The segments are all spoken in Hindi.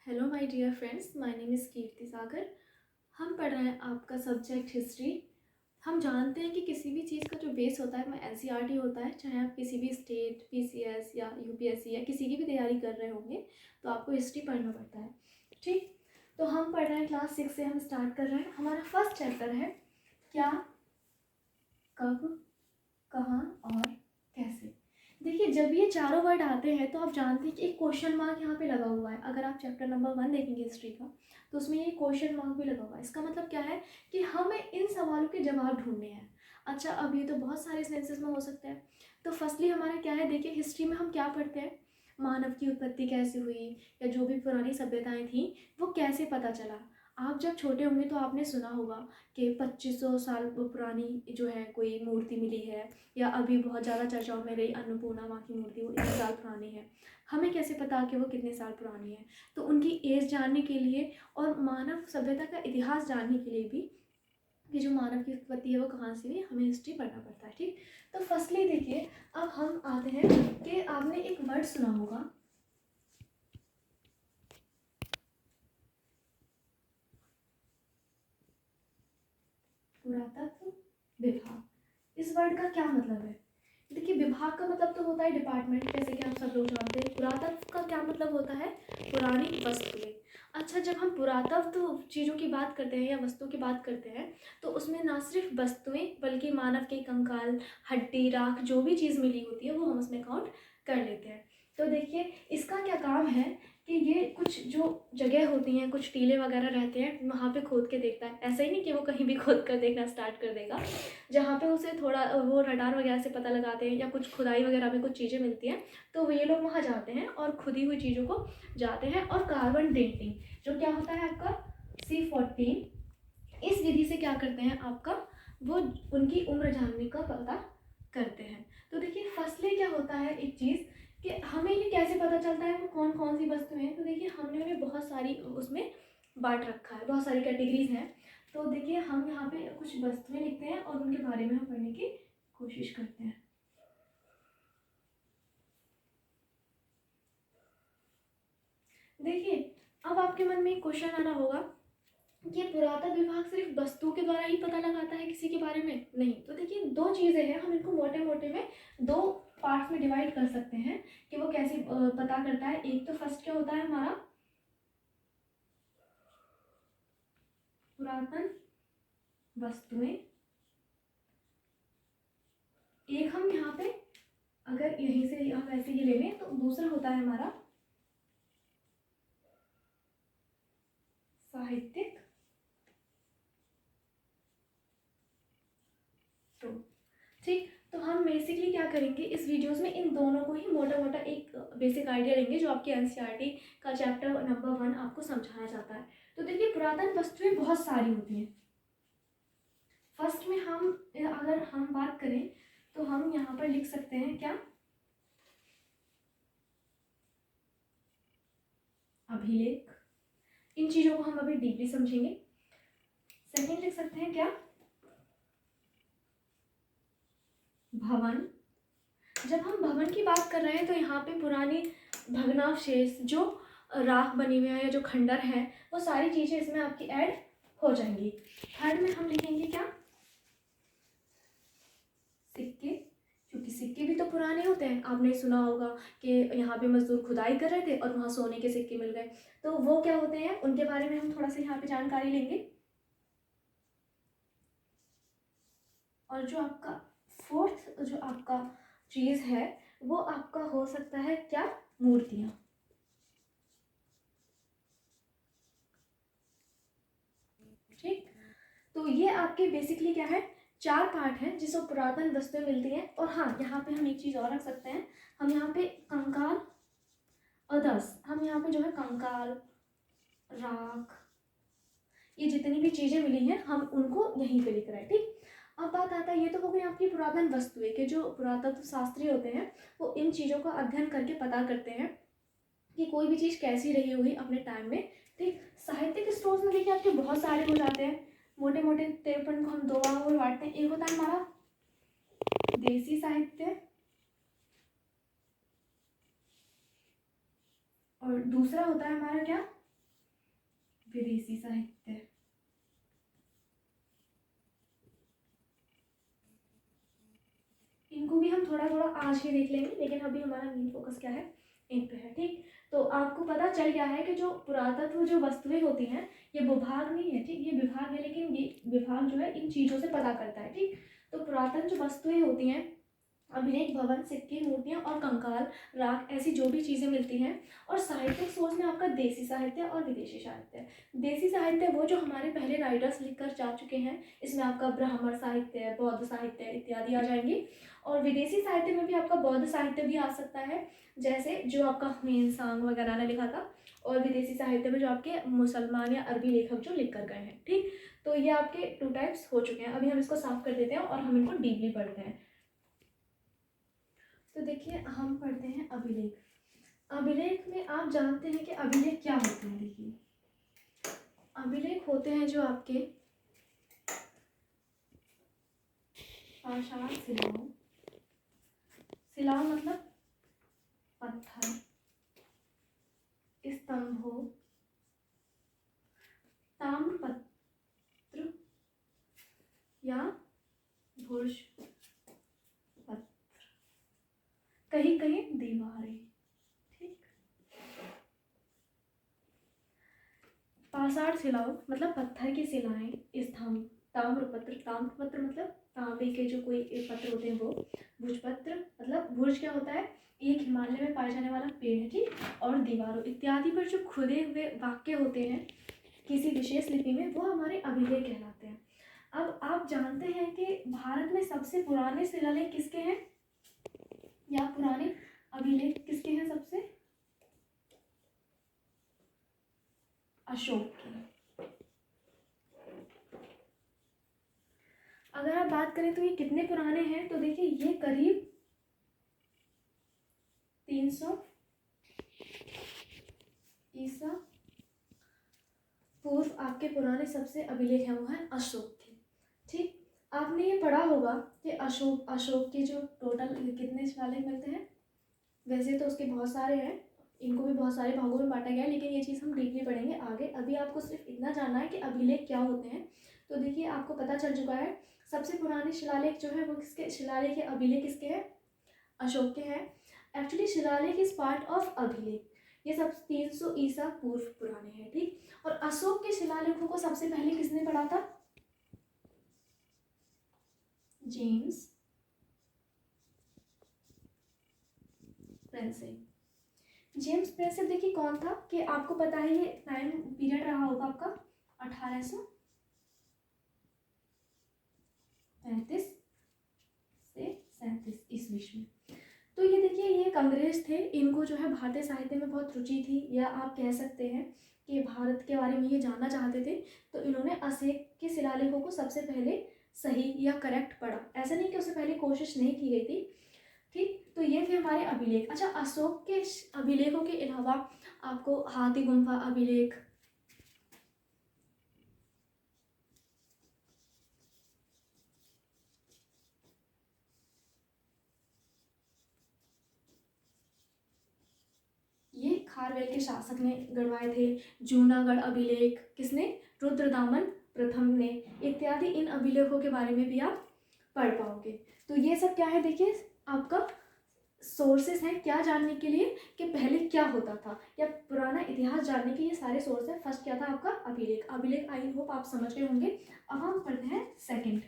Hello my dear friends, my name is Kirti Sagar. हम पढ़ रहे हैं आपका सब्जेक्ट हिस्ट्री। हम जानते हैं कि किसी भी चीज़ का जो बेस होता है वो एनसीईआरटी होता है। चाहे आप किसी भी स्टेट पीसीएस या यूपीएससी या किसी की भी तैयारी कर रहे होंगे तो आपको हिस्ट्री पढ़ना पड़ता है। ठीक, तो हम पढ़ रहे हैं क्लास 6 से हम स्टार्ट कर रहे हैं। हमारा फर्स्ट चैप्टर है क्या, कब, कहाँ और कैसे। देखिए, जब ये चारों वर्ड आते हैं तो आप जानते हैं कि एक क्वेश्चन मार्क यहाँ पे लगा हुआ है। अगर आप चैप्टर नंबर 1 देखेंगे हिस्ट्री का तो उसमें ये क्वेश्चन मार्क भी लगा हुआ है। इसका मतलब क्या है कि हमें इन सवालों के जवाब ढूंढने हैं। अच्छा, अब ये तो बहुत सारे सेंसेस में हो सकते हैं। तो फर्स्टली हमारा क्या है, देखिए हिस्ट्री में हम क्या पढ़ते हैं, मानव की उत्पत्ति कैसे हुई या जो भी पुरानी सभ्यताएं थी वो कैसे पता चला। आप जब छोटे होंगे तो आपने सुना होगा कि 2500 साल पुरानी जो है कोई मूर्ति मिली है, या अभी बहुत ज़्यादा चर्चाओं में रही अन्नपूर्णा माँ की मूर्ति, वो इतने साल पुरानी है। हमें कैसे पता कि वो कितने साल पुरानी है? तो उनकी एज जानने के लिए और मानव सभ्यता का इतिहास जानने के लिए भी कि जो मानव की उत्पत्ति है वो कहाँ से हुई, हमें हिस्ट्री पढ़ना पड़ता है। ठीक, तो फर्स्टली देखिए, अब हम आते हैं कि आपने एक वर्ड सुना होगा, पुरातत्व विभाग। इस वर्ड का क्या मतलब है? देखिए, विभाग का मतलब तो होता है डिपार्टमेंट, जैसे कि आप सब लोग जानते हैं। पुरातत्व का क्या मतलब होता है? पुरानी वस्तुएं। अच्छा, जब हम पुरातत्व चीज़ों की बात करते हैं या वस्तुओं की बात करते हैं तो उसमें ना सिर्फ वस्तुएं बल्कि मानव के कंकाल, हड्डी, राख, जो भी चीज़ मिली होती है वो हम उसमें काउंट कर लेते हैं। तो देखिए, इसका क्या काम है कि ये कुछ जो जगह होती हैं, कुछ टीले वगैरह रहते हैं, वहाँ पे खोद के देखता है। ऐसा ही नहीं कि वो कहीं भी खोद कर देखना स्टार्ट कर देगा। जहाँ पे उसे थोड़ा वो रडार वगैरह से पता लगाते हैं या कुछ खुदाई वगैरह में कुछ चीज़ें मिलती हैं तो ये लोग वहाँ जाते हैं और खुदी हुई चीज़ों को जाते हैं। और कार्बन डेटिंग जो क्या होता है आपका C14, इस विधि से क्या करते हैं आपका, वो उनकी उम्र जानने का पता करते हैं। तो देखिए, फसलें क्या होता है एक चीज़ कि हमें ये कैसे पता चलता है वो कौन कौन सी वस्तुएं हैं। तो देखिए, हमने उन्हें बहुत सारी उसमें बांट रखा है, बहुत सारी कैटेगरीज हैं। तो देखिए, हम यहाँ पे कुछ वस्तुएं लिखते हैं और उनके बारे में हम पढ़ने की कोशिश करते हैं। देखिए, अब आपके मन में एक क्वेश्चन आ रहा होगा कि पुरातत्व विभाग सिर्फ वस्तुओं के द्वारा ही पता लगाता है किसी के बारे में? नहीं। तो देखिए, दो चीज़ें हैं, हम इनको मोटे मोटे में दो पार्ट्स में डिवाइड कर सकते हैं कि वो कैसे पता करता है। एक तो फर्स्ट क्या होता है हमारा, पुरातन वस्तुएं। एक हम यहाँ पे अगर यहीं से हम ऐसे ही ले लें तो दूसरा होता है हमारा साहित्यिक स्रोत। ठीक, तो हम बेसिकली क्या करेंगे इस वीडियोस में, इन दोनों को ही मोटा मोटा एक बेसिक आइडिया लेंगे जो आपके एनसीईआरटी का चैप्टर नंबर 1 आपको समझाना चाहता है। तो देखिए, पुरातन वस्तुएं बहुत सारी होती हैं। फर्स्ट में हम अगर हम बात करें तो हम यहाँ पर लिख सकते हैं क्या, अभिलेख। इन चीज़ों को हम अभी डीपली समझेंगे। सेकेंड लिख सकते हैं क्या, भवन। जब हम भवन की बात कर रहे हैं तो यहाँ पे पुरानी भग्नावशेष जो राख बनी हुई है या जो खंडर है वो सारी चीज़ें इसमें आपकी ऐड हो जाएंगी। थर्ड में हम लिखेंगे क्या, सिक्के। क्योंकि सिक्के भी तो पुराने होते हैं। आपने सुना होगा कि यहाँ पे मजदूर खुदाई कर रहे थे और वहाँ सोने के सिक्के मिल गए, तो वो क्या होते हैं उनके बारे में हम थोड़ा सा यहाँ पे जानकारी लेंगे। और जो आपका फोर्थ जो आपका चीज़ है वो आपका हो सकता है क्या, मूर्तियाँ। ठीक, तो ये आपके बेसिकली क्या है, चार पार्ट हैं जिसमें पुरातन वस्तुएं मिलती हैं। और हाँ, यहाँ पे हम एक चीज़ और रख सकते हैं, हम यहाँ पे कंकाल, अदर्स, हम यहाँ पे जो है कंकाल, राख, ये जितनी भी चीज़ें मिली हैं हम उनको यहीं पे लिख रहे हैं। ठीक, अब बात आता है, ये तो हो गई आपकी पुरातन वस्तुएं के जो पुरातत्व शास्त्री होते हैं वो इन चीज़ों का अध्ययन करके पता करते हैं कि कोई भी चीज़ कैसी रही हुई अपने टाइम में। ठीक, साहित्यिक स्रोत में देखिए आपके बहुत सारे हो जाते हैं। मोटे मोटे 53 को हम दो भागों में बांटते हैं। एक होता है हमारा देसी साहित्य और दूसरा होता है हमारा क्या, विदेशी साहित्य। इनको भी हम थोड़ा थोड़ा आज ही देख लेंगे, लेकिन अभी हमारा मेन फोकस क्या है, इन पे है। ठीक, तो आपको पता चल गया है कि जो पुरातत्व जो वस्तुएं होती हैं ये विभाग नहीं है, ठीक, ये विभाग है, लेकिन ये विभाग जो है इन चीज़ों से पता करता है। ठीक, तो पुरातन जो वस्तुएं होती हैं, अभिलेख, भवन, सिक्के, मूर्तियाँ और कंकाल, राख, ऐसी जो भी चीज़ें मिलती हैं। और साहित्यिक सोच में आपका देसी साहित्य और विदेशी साहित्य। देसी साहित्य वो जो हमारे पहले राइटर्स लिख कर जा चुके हैं, इसमें आपका ब्राह्मण साहित्य, बौद्ध साहित्य इत्यादि आ जाएंगे। और विदेशी साहित्य में भी आपका बौद्ध साहित्य भी आ सकता है, जैसे जो आपका हुमायूं सांग वगैरह ने लिखा था। और विदेशी साहित्य में जो आपके मुसलमान या अरबी लेखक जो लिख कर गए हैं। ठीक, तो ये आपके 2 टाइप्स हो चुके हैं। अभी हम इसको साफ कर देते हैं और हम इनको डीपली पढ़ते हैं। तो देखिए हम पढ़ते हैं अभिलेख। अभिलेख में आप जानते हैं कि अभिलेख क्या होते हैं। देखिए अभिलेख होते हैं जो आपके पाषाण शिलाओं, शिलाओं मतलब पत्थर, स्तंभों, ताम्रपत्र या भोज पत्र, कहीं कहीं दीवारें। ठीक, पाषाण शिलाओं मतलब पत्थर की शिलाएं, स्तंभ, ताम्रपत्र, ताम्रपत्र मतलब तांबे के जो कोई पत्र होते हैं वो, भुजपत्र मतलब भुज क्या होता है, एक हिमालय में पाया जाने वाला पेड़ है। ठीक, और दीवारों इत्यादि पर जो खुदे हुए वाक्य होते हैं किसी विशेष लिपि में, वो हमारे अभिलेख कहलाते हैं। अब आप जानते हैं कि भारत में सबसे पुराने शिलालेख किसके हैं, या पुराने अभिलेख किसके हैं सबसे, अशोक के। अगर आप बात करें तो ये कितने पुराने हैं, तो देखिए ये करीब 300 ईसा पूर्व आपके पुराने सबसे अभिलेख हैं वो हैं अशोक के। ठीक, आपने ये पढ़ा होगा कि अशोक के जो टोटल कितने शिलालेख मिलते हैं। वैसे तो उसके बहुत सारे हैं, इनको भी बहुत सारे भागों में बांटा गया है, लेकिन ये चीज़ हम डीपली पढ़ेंगे आगे। अभी आपको सिर्फ इतना जानना है कि अभिलेख क्या होते हैं। तो देखिए आपको पता चल चुका है सबसे पुराने शिलालेख जो है वो किसके, शिलालेख या अभिलेख किसके हैं, अशोक के हैं। एक्चुअली शिलालेख इज पार्ट ऑफ अभिलेख, ये सब 300 ईसा पूर्व पुराने हैं। ठीक, और अशोक के शिलालेखों को सबसे पहले किसने पढ़ा था, जेम्स प्रेंसिल। जेम्स प्रेंसिल देखिए कौन था, कि आपको पता है ये टाइम पीरियड रहा होगा आपका 1835 से 37 ईस्वी में। तो ये देखिए ये एक अंग्रेज थे, इनको जो है भारतीय साहित्य में बहुत रुचि थी, या आप कह सकते हैं कि भारत के बारे में ये जानना चाहते थे। तो इन्होंने अशोक के शिलालेखों को सबसे पहले सही या करेक्ट पढ़ा, ऐसा नहीं कि उससे पहले कोशिश नहीं की गई थी। ठीक, तो ये थे हमारे अभिलेख। अच्छा, अशोक के अभिलेखों के अलावा आपको हाथी गुम्फा अभिलेख, ये खारवेल के शासक ने गढ़वाए थे। जूनागढ़ अभिलेख किसने, रुद्रदामन प्रथम ने, इत्यादि इन अभिलेखों के बारे में भी आप पढ़ पाओगे। तो ये सब क्या है, देखिए आपका सोर्सेस हैं क्या जानने के लिए कि पहले क्या होता था, या पुराना इतिहास जानने के ये सारे सोर्स हैं। फर्स्ट क्या था आपका अभिलेख। अभिलेख आई होप आप समझ गए होंगे। अब हम पढ़ते हैं सेकंड।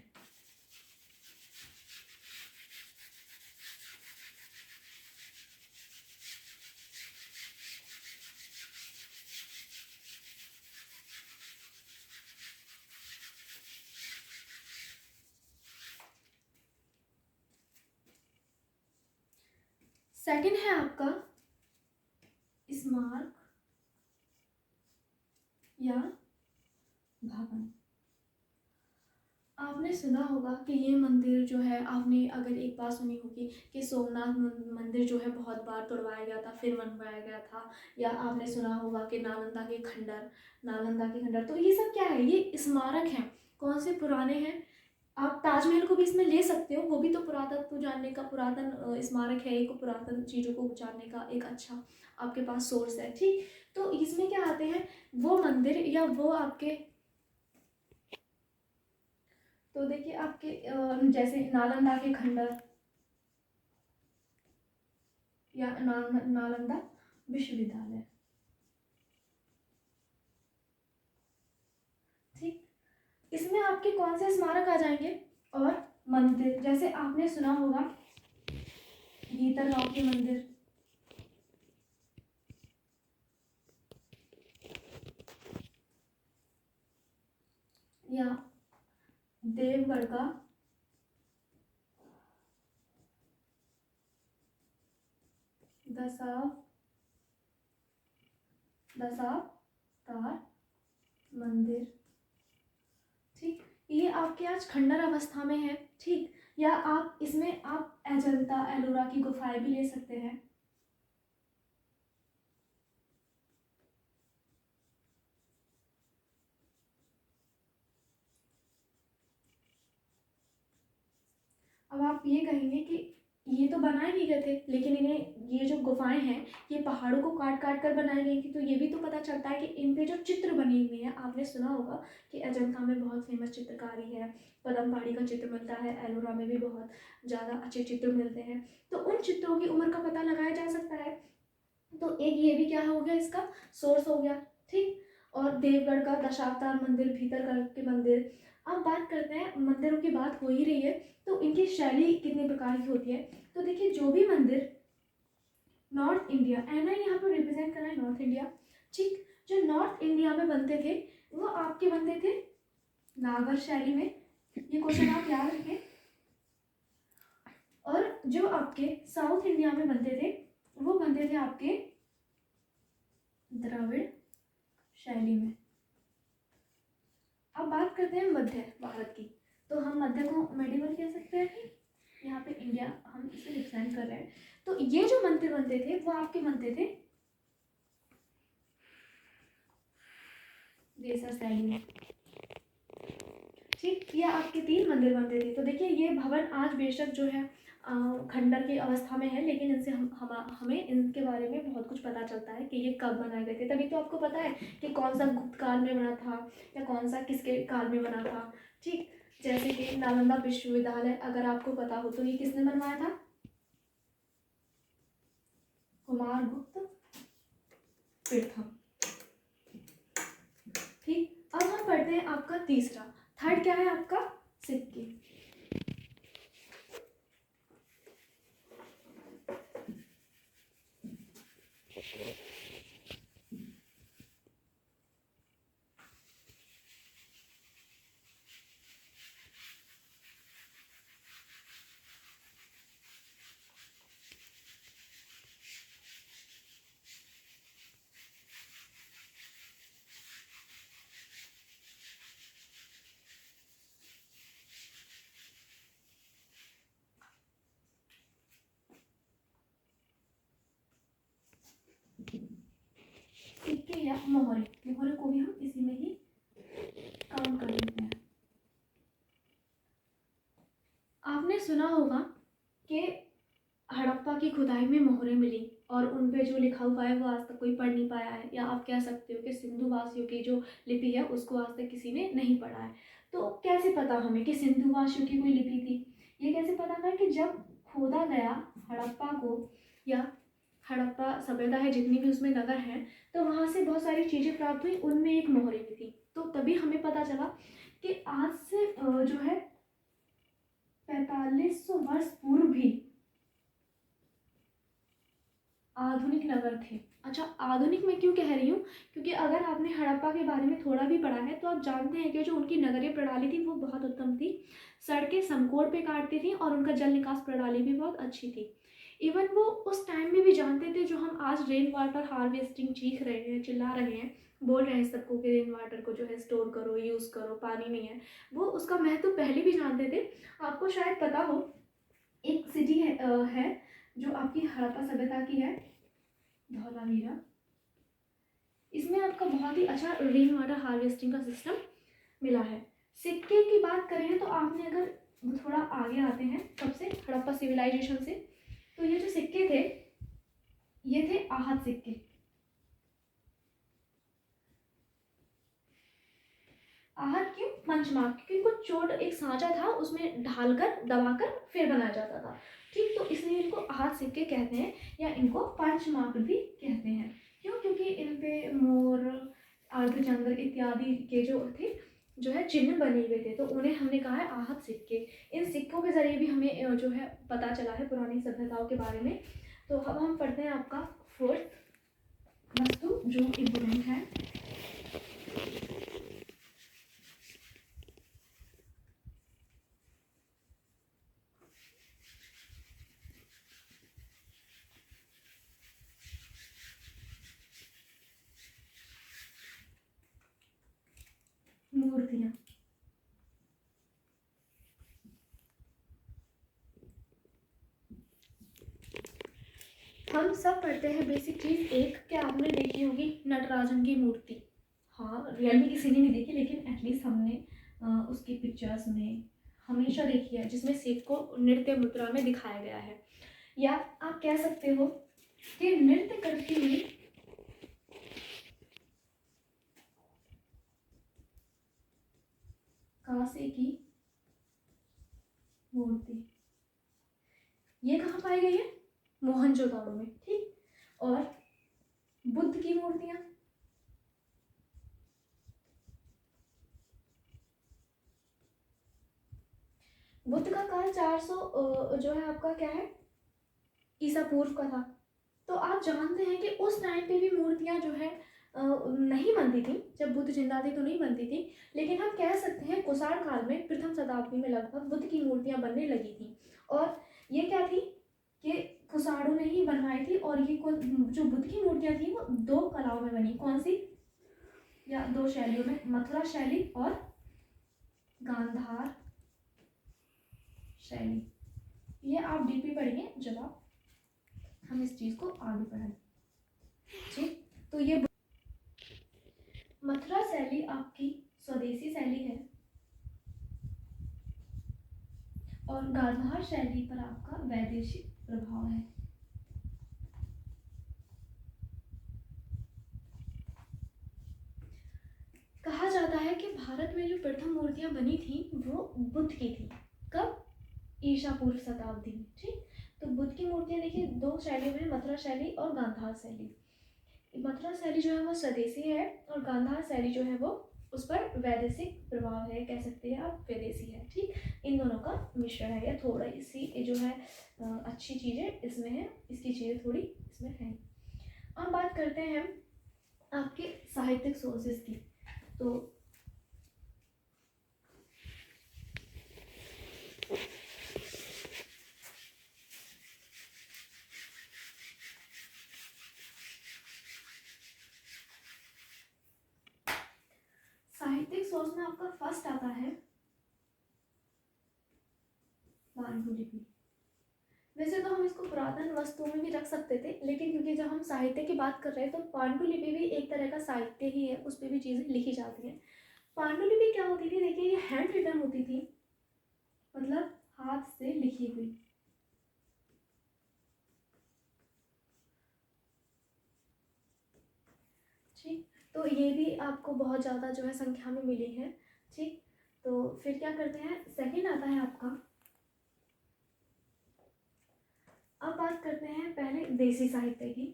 सेकंड है आपका स्मारक या भवन। आपने सुना होगा कि ये मंदिर जो है, आपने अगर एक बात सुनी होगी कि सोमनाथ मंदिर जो है बहुत बार तोड़वाया गया था फिर बनवाया गया था, या आपने सुना होगा कि नालंदा के खंडर। तो ये सब क्या है, ये स्मारक हैं। कौन से पुराने हैं, आप ताजमहल को भी इसमें ले सकते हो, वो भी तो पुरातत्व जानने का, पुरातन स्मारक है, एक पुरातन चीज़ों को जानने का एक अच्छा आपके पास सोर्स है। ठीक, तो इसमें क्या आते हैं वो मंदिर या वो आपके, तो देखिए आपके जैसे नालंदा के खंडर या नालंदा विश्वविद्यालय। ठीक, इसमें आपके कौन से स्मारक आ जाएंगे और मंदिर, जैसे आपने सुना होगा भीतरगांव के मंदिर, या देवगढ़ का दशावतार मंदिर। ठीक, ये आपके आज खंडर अवस्था में है। ठीक, या आप इसमें आप अजंता एलोरा की गुफाएं भी ले सकते हैं। अब आप ये कहेंगे कि ये तो बनाए नहीं गए थे, लेकिन इन्हें ये जो गुफाएं हैं ये पहाड़ों को काट काट कर बनाई गई थी, तो ये भी तो पता चलता है कि इन पे जो चित्र बने हुए हैं, आपने सुना होगा कि अजंता में बहुत फेमस चित्रकारी है, पदमपाड़ी का चित्र मिलता है, एलोरा में भी बहुत ज़्यादा अच्छे चित्र मिलते हैं, तो उन चित्रों की उम्र का पता लगाया जा सकता है। तो एक ये भी क्या हो गया, इसका सोर्स हो गया। ठीक, और देवगढ़ का दशावतार मंदिर, भीतरगढ़ के मंदिर। अब बात करते हैं, मंदिरों की बात हो ही रही है तो इनकी शैली कितने प्रकार की होती है। तो देखिए जो भी मंदिर नॉर्थ इंडिया, एन आई यहाँ पर रिप्रेजेंट कर रहा है नॉर्थ इंडिया। ठीक, जो नॉर्थ इंडिया में बनते थे वो आपके बनते थे नागर शैली में, ये क्वेश्चन आप याद रखें। और जो आपके साउथ इंडिया में बनते थे वो बनते थे आपके द्रविड़ शैली में। अब बात करते हैं मध्य भारत की, तो हम मध्य को मेडिवल कह सकते हैं, यहाँ पे इंडिया हम इसे रिप्रेजेंट कर रहे हैं। तो ये जो मंदिर बनते थे वो आपके बनते थे देसर शैली में। ठीक, ये आपके 3 मंदिर बनते थे। तो देखिए ये भवन आज बेशक जो है खंडर की अवस्था में है, लेकिन इनसे हमें इनके बारे में बहुत कुछ पता चलता है कि ये कब बनाए गए थे। तभी तो आपको पता है कि कौन सा गुप्त काल में बना था या कौन सा किसके काल में बना था। ठीक, जैसे कि नालंदा विश्वविद्यालय अगर आपको पता हो तो ये किसने बनवाया था, कुमारगुप्त प्रथम। ठीक, अब हम पढ़ते हैं आपका तीसरा, थर्ड क्या है आपका, सिक्के। सिक्के या मोहरे, मोहरे को भी हम इसी में ही काउंट कर लेते हैं। आपने सुना होगा कि हड़प्पा की खुदाई में मोहरें मिली और उन पे जो लिखा हुआ है वो आज तक कोई पढ़ नहीं पाया है, या आप कह सकते हो कि सिंधु वासियों की जो लिपि है उसको आज तक किसी ने नहीं पढ़ा है। तो कैसे पता हमें कि सिंधु वासियों की कोई लिपि थी, ये कैसे पता था कि जब खोदा गया हड़प्पा को, या हड़प्पा सभ्यता है जितनी भी उसमें नगर हैं, तो वहाँ से बहुत सारी चीज़ें प्राप्त हुई, उनमें एक मोहरे भी थी। तो तभी हमें पता चला कि आज से जो है 4500 वर्ष पूर्व भी आधुनिक नगर थे। अच्छा, आधुनिक मैं क्यों कह रही हूँ, क्योंकि अगर आपने हड़प्पा के बारे में थोड़ा भी पढ़ा है तो आप जानते हैं कि जो उनकी नगरीय प्रणाली थी वो बहुत उत्तम थी, सड़कें समकोण पे काटती थी और उनका जल निकास प्रणाली भी बहुत अच्छी थी। इवन वो उस टाइम में भी जानते थे, जो हम आज रेन वाटर हार्वेस्टिंग चीख रहे हैं, चिल्ला रहे हैं, बोल रहे हैं सबको कि रेन वाटर को जो है स्टोर करो, यूज़ करो, पानी नहीं है, वो उसका महत्व पहले भी जानते थे। आपको शायद पता हो एक सिटी है जो आपकी हड़प्पा सभ्यता की है, धौलावीरा। इसमें आपका बहुत ही अच्छा रेन वाटर हार्वेस्टिंग का सिस्टम मिला है। सिक्के की बात करें तो आपने अगर थोड़ा आगे आते हैं कब से, हड़प्पा सिविलाइजेशन से, तो ये जो सिक्के थे ये थे आहत सिक्के। आहत क्यों? पंचमार्क, क्योंकि इनको चोट, एक सांचा था उसमें ढालकर दबाकर फिर बनाया जाता था, ठीक। तो इसलिए इनको आहत सिक्के कहते हैं या इनको पंचमार्क भी कहते हैं। क्यों? क्योंकि इन पे मोर, अर्धचंद्र इत्यादि के जो है चिन्ह बने हुए थे, तो उन्हें हमने कहा है आहत सिक्के। इन सिक्कों के जरिए भी हमें जो है पता चला है पुरानी सभ्यताओं के बारे में। तो अब हम पढ़ते हैं आपका फोर्थ वस्तु जो इम्पोर्टेंट है। मूर्तियाँ। हम सब पढ़ते हैं बेसिक चीज़ एक, क्या आपने देखी होगी नटराजन की मूर्ति। हाँ, रियल में किसी ने नहीं देखी, लेकिन एटलीस्ट हमने उसकी पिक्चर्स में हमेशा देखी है, जिसमें शिव को नृत्य मुद्रा में दिखाया गया है। या आप कह सकते हो कि नृत्य करती हुई कांसे की मूर्ति, ये कहाँ पाई गई है? मोहनजोदाड़ो में, ठीक। और बुद्ध की मूर्तियां, बुद्ध का काल 400 जो है आपका क्या है, ईसा पूर्व का था। तो आप जानते हैं कि उस टाइम पे भी मूर्तियां जो है नहीं बनती थी, जब बुद्ध जिंदा थे तो नहीं बनती थी, लेकिन हम कह सकते हैं कुषाण काल में प्रथम शताब्दी में लगभग बुद्ध की मूर्तियां बनने लगी थी। और ये क्या थी कि कुषाणों ने ही बनवाई थी। और ये जो बुद्ध की मूर्तियां थी वो दो कलाओं में बनी, कौन सी, या दो शैलियों में, मथुरा शैली और गांधार शैली। ये आप डीपी पढ़ेंगे जब आप हम इस चीज को आगे बढ़ाएं, ठीक। तो ये मथुरा शैली आपकी स्वदेशी शैली है और गांधार शैली पर आपका वैदेशिक प्रभाव है। कहा जाता है कि भारत में जो प्रथम मूर्तियां बनी थी वो बुद्ध की थी। कब? ईसा पूर्व शताब्दी में, ठीक। तो बुद्ध की मूर्तियां देखिए दो शैलियों में, मथुरा शैली और गांधार शैली। मथुरा शैली जो है वो स्वदेशी है और गांधार शैली जो है वो उस पर वैदेशिक प्रभाव है, कह सकते हैं आप विदेशी है, ठीक। इन दोनों का मिश्रण है, या थोड़ा इसी जो है अच्छी चीज़ें इसमें है, इसकी चीज़ें थोड़ी इसमें है। अब बात करते हैं हम आपके साहित्यिक सोर्सेज की। तो साहित्यिक सोर्स में आपका फर्स्ट आता है पांडुलिपि। वैसे तो हम इसको पुरातन वस्तुओं में भी रख सकते थे, लेकिन क्योंकि जब हम साहित्य की बात कर रहे हैं तो पांडुलिपि भी एक तरह का साहित्य ही है, उस पर भी चीज़ें लिखी जाती हैं। पांडुलिपि क्या होती थी? देखिए ये हैंड रिटन होती थी, मतलब हाथ से लिखी हुई। ठीक, तो ये भी आपको बहुत ज़्यादा जो है संख्या में मिली है, ठीक। तो फिर क्या करते हैं, सेकंड आता है आपका। अब बात करते हैं पहले देसी साहित्य की,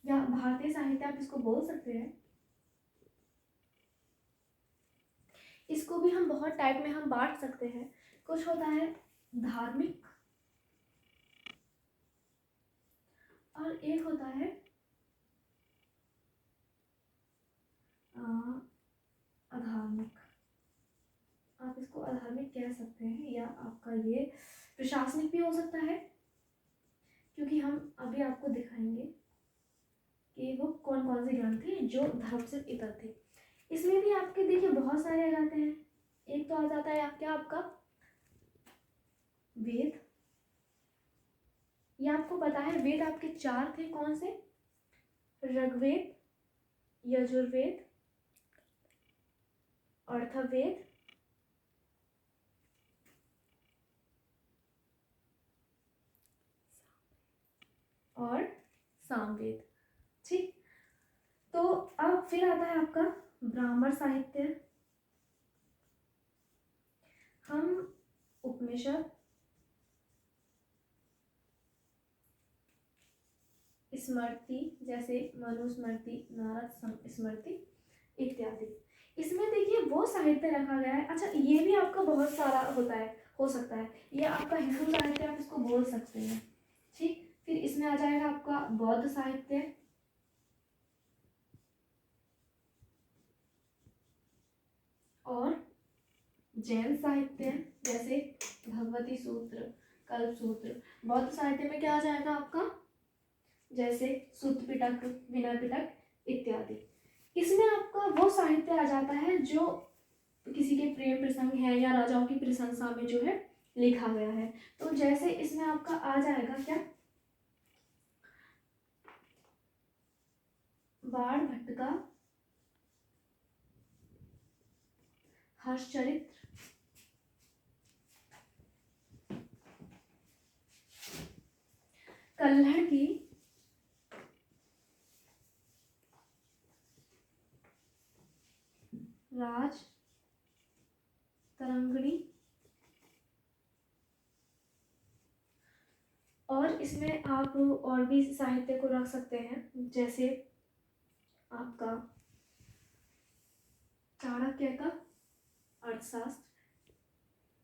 या भारतीय साहित्य आप इसको बोल सकते हैं। इसको भी हम बहुत टाइप में हम बांट सकते हैं। कुछ होता है धार्मिक और एक होता है अधार्मिक। आप इसको अधार्मिक कह सकते हैं, या आपका ये प्रशासनिक भी हो सकता है, क्योंकि हम अभी आपको दिखाएंगे कि वो कौन कौन से ग्रंथ थे जो धर्म से इतर थे। इसमें भी आपके देखिए बहुत सारे आ जाते हैं। एक तो आ जाता है क्या आपका वेद। ये आपको पता है वेद आपके चार थे, कौन से? ऋग्वेद, यजुर्वेद अर्थवेद और सामवेद। ठीक, तो अब फिर आता है आपका ब्राह्मण साहित्य। हम उपनिषद, स्मृति जैसे मनुस्मृति, नारद स्मृति इत्यादि। इसमें देखिए वो साहित्य रखा गया है। अच्छा, ये भी आपका बहुत सारा होता है, हो सकता है ये आपका हिंदू साहित्य, आप इसको बोल सकते हैं। ठीक, फिर इसमें आ जाएगा आपका बौद्ध साहित्य और जैन साहित्य जैसे भगवती सूत्र, कल्प सूत्र। बौद्ध साहित्य में क्या आ जाएगा आपका, जैसे सुत्त पिटक, विनय पिटक इत्यादि। इसमें आपका वो साहित्य आ जाता है जो किसी के प्रेम प्रसंग है या राजाओं की प्रशंसा में जो है लिखा गया है। तो जैसे इसमें आपका आ जाएगा क्या, बाण भट्ट का हर्षचरित्र, कल्हड़ की राज तरंगिणी, और इसमें आप और भी साहित्य को रख सकते हैं, जैसे आपका चाणक्य का अर्थशास्त्र,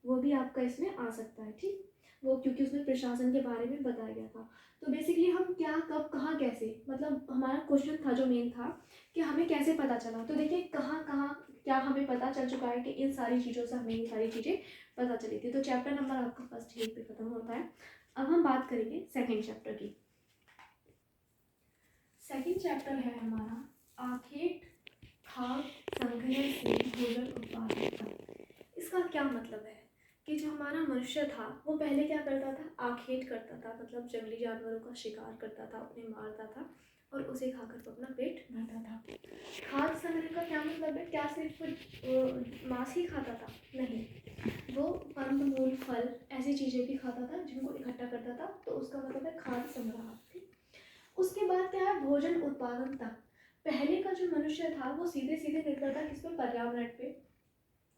वो भी आपका इसमें आ सकता है। ठीक, वो क्योंकि उसमें प्रशासन के बारे में बताया गया था। तो बेसिकली हम क्या, कब, कहाँ, कैसे, मतलब हमारा क्वेश्चन था जो मेन था कि हमें कैसे पता चला। तो देखिए कहाँ कहाँ क्या हमें पता चल चुका है कि इन सारी चीज़ों से हमें ये सारी चीज़ें पता चली थी। तो चैप्टर नंबर आपका फर्स्ट यहीं पे खत्म होता है। अब हम बात करेंगे सेकेंड चैप्टर की। सेकेंड चैप्टर है हमारा आखेट खाद्य संग्रह से भोजन उत्पादन तक। इसका क्या मतलब है कि जो हमारा मनुष्य था वो पहले क्या करता था, आखेट करता था, मतलब जंगली जानवरों का शिकार करता था, उन्हें मारता था और उसे खाकर वो अपना पेट भरता था। खाद्य संग्रह का क्या मतलब है, क्या सिर्फ मांस ही खाता था, नहीं, वो कंदमूल, फल, ऐसी चीज़ें भी खाता था जिनको इकट्ठा करता था। तो उसका मतलब है खाद्य संग्रह। ठीक, उसके बाद क्या है, भोजन उत्पादन तक। पहले का जो मनुष्य था वो सीधे सीधे निकलता था किस पे, पर्यावरण पे,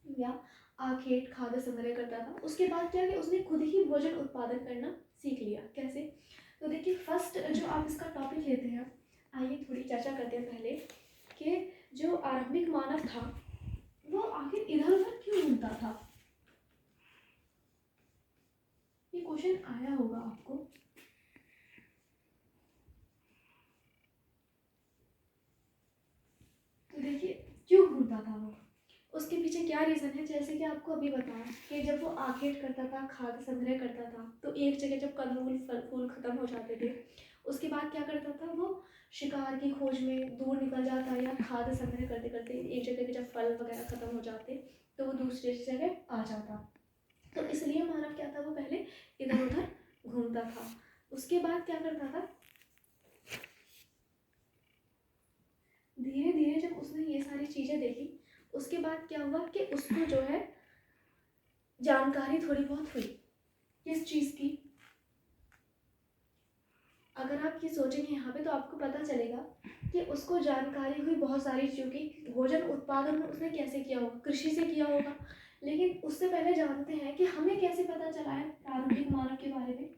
या आखेट खाद्य संग्रह करता था। उसके बाद क्या कि उसने खुद ही भोजन उत्पादन करना सीख लिया। कैसे, तो देखिए फर्स्ट जो आप इसका टॉपिक लेते हैं, आइए थोड़ी चर्चा करते हैं पहले कि जो आरंभिक मानव था वो आखिर इधर उधर क्यों घूमता था। ये क्वेश्चन आया होगा आपको। तो देखिए क्यों घूमता था वो, उसके पीछे क्या रीज़न है। जैसे कि आपको अभी बताया कि जब वो आखेट करता था, खाद्य संग्रह करता था, तो एक जगह जब कंदमूल फल फूल खत्म हो जाते थे, उसके बाद क्या करता था वो, शिकार की खोज में दूर निकल जाता, या खाद्य संग्रह करते करते एक जगह के जब फल वगैरह खत्म हो जाते तो वो दूसरी जगह आ जाता। तो इसलिए मानव क्या था, वो पहले इधर उधर घूमता था। उसके बाद क्या करता था, धीरे धीरे जब उसने ये सारी चीज़ें देखी, उसके बाद क्या हुआ कि उसको जो है जानकारी थोड़ी बहुत हुई। किस चीज़ की, अगर आप ये सोचेंगे यहाँ पे तो आपको पता चलेगा कि उसको जानकारी हुई बहुत सारी चीज़ों की। भोजन उत्पादन में उसने कैसे किया होगा, कृषि से किया होगा। लेकिन उससे पहले जानते हैं कि हमें कैसे पता चला है प्रारंभिक मानव के बारे में।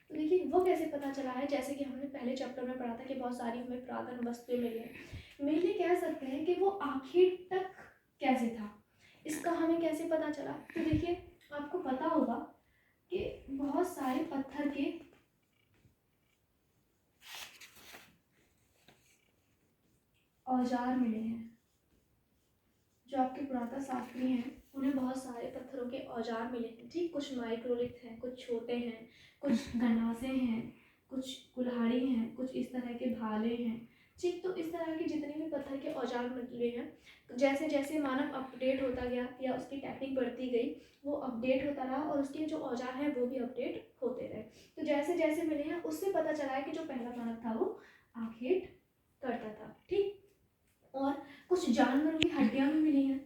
तो देखिए वो कैसे पता चला है, जैसे कि हमने पहले चैप्टर में पढ़ा था कि बहुत सारी हमें पुरातन वस्तुएं मिली हैं। मेनली कह सकते हैं कि वो आखिर तक कैसे था, इसका हमें कैसे पता चला। तो देखिए आपको पता होगा कि बहुत सारे पत्थर के औजार मिले हैं। जो आपके पुरातन शास्त्री हैं उन्हें बहुत सारे पत्थरों के औजार मिले हैं। ठीक, कुछ माइक्रोलिथ हैं, कुछ छोटे हैं, कुछ गंडासे हैं, कुछ कुल्हाड़ी हैं, कुछ इस तरह के भाले हैं। ठीक, तो इस तरह के जितने भी पत्थर के औजार मिले हैं, तो जैसे जैसे मानव अपडेट होता गया या उसकी टेक्निक बढ़ती गई, वो अपडेट होता रहा और उसके जो औजार हैं वो भी अपडेट होते रहे। तो जैसे जैसे मिले हैं उससे पता चला है कि जो पहला मानव था वो आखेट करता था। ठीक, और कुछ जानवरों की हड्डियां भी मिली हैं।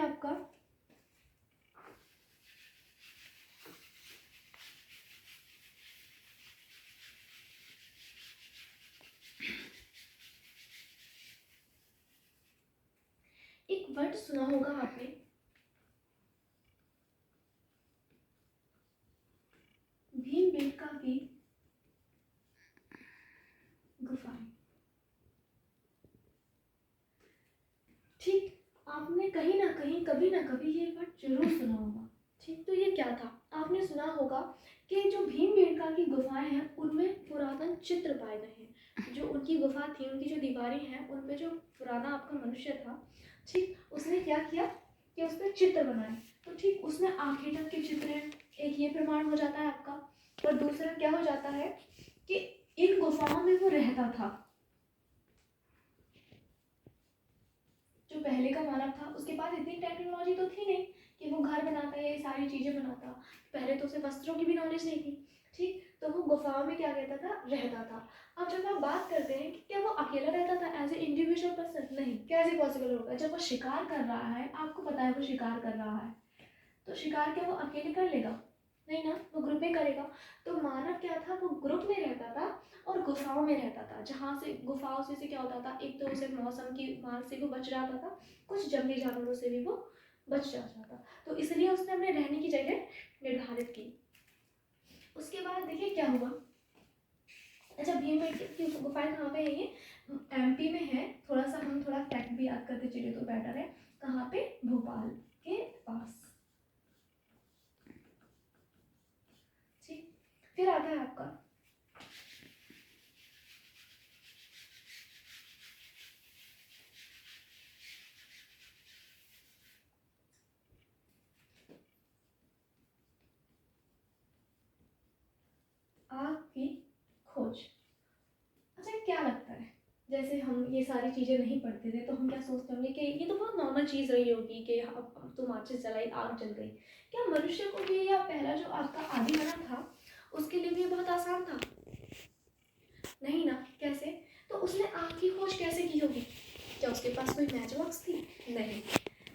आपका एक वर्ड सुना होगा आपने, भीमबेटका की गुफाएं। ठीक, आपने कहीं ना कहीं कभी ना कभी ये वर्ड जरूर सुना होगा। ठीक, तो ये क्या था? आपने सुना होगा कि जो भीमबेटका की गुफाएं हैं उनमें पुरातन चित्र पाए गए हैं। जो उनकी गुफा थी, उनकी जो दीवारें हैं, उन पे जो पुराना आपका मनुष्य था, ठीक, उसने क्या किया कि उस पर चित्र बनाए। तो ठीक, उसमें आंखें तक के चित्र हैं, एक ये प्रमाण हो जाता है आपका। और दूसरा क्या हो जाता है कि इन गुफाओं में वो रहता था। जो पहले का मानव था उसके पास इतनी टेक्नोलॉजी तो थी नहीं कि वो घर बनाता या ये सारी चीज़ें बनाता। पहले तो उसे वस्त्रों की भी नॉलेज नहीं थी। ठीक, तो वो गुफाओं में क्या कहता था, रहता था। अब जब आप बात करते हैं कि क्या वो अकेला रहता था एज ए इंडिविजुअल पर्सन, नहीं, कैसे पॉसिबल होगा? जब वो शिकार कर रहा है, आपको पता है वो शिकार कर रहा है, तो शिकार क्या वो अकेले कर लेगा? नहीं ना, वो ग्रुप में करेगा। तो मानव क्या था, वो ग्रुप में रहता था और गुफाओं में रहता था। जहाँ से गुफाओं से क्या होता था, एक तो उसे मौसम की मार से भी बच जाता था, कुछ जंगली जानवरों से भी वो बच जाता था। तो इसलिए उसने अपने रहने की जगह निर्धारित की। उसके बाद देखिए क्या हुआ। अच्छा, भीमबेटका की गुफाएं कहाँ पे है? ये एमपी में है। थोड़ा सा हम थोड़ा फैक्ट भी याद करते चले तो बेटर है। कहाँ पे? भोपाल के पास। ठीक, फिर आता है आपका आग की खोज। अच्छा, क्या लगता है, जैसे हम ये सारी चीज़ें नहीं पढ़ते थे तो हम क्या सोचते होंगे कि ये तो बहुत नॉर्मल चीज़ रही होगी कि अब तो माचिस जलाई, आग जल गई। क्या मनुष्य को भी या पहला जो आग का आदि मानव था उसके लिए भी ये बहुत आसान था? नहीं ना। कैसे? तो उसने आग की खोज कैसे की होगी? क्या उसके पास कोई मैच बॉक्स थी? नहीं।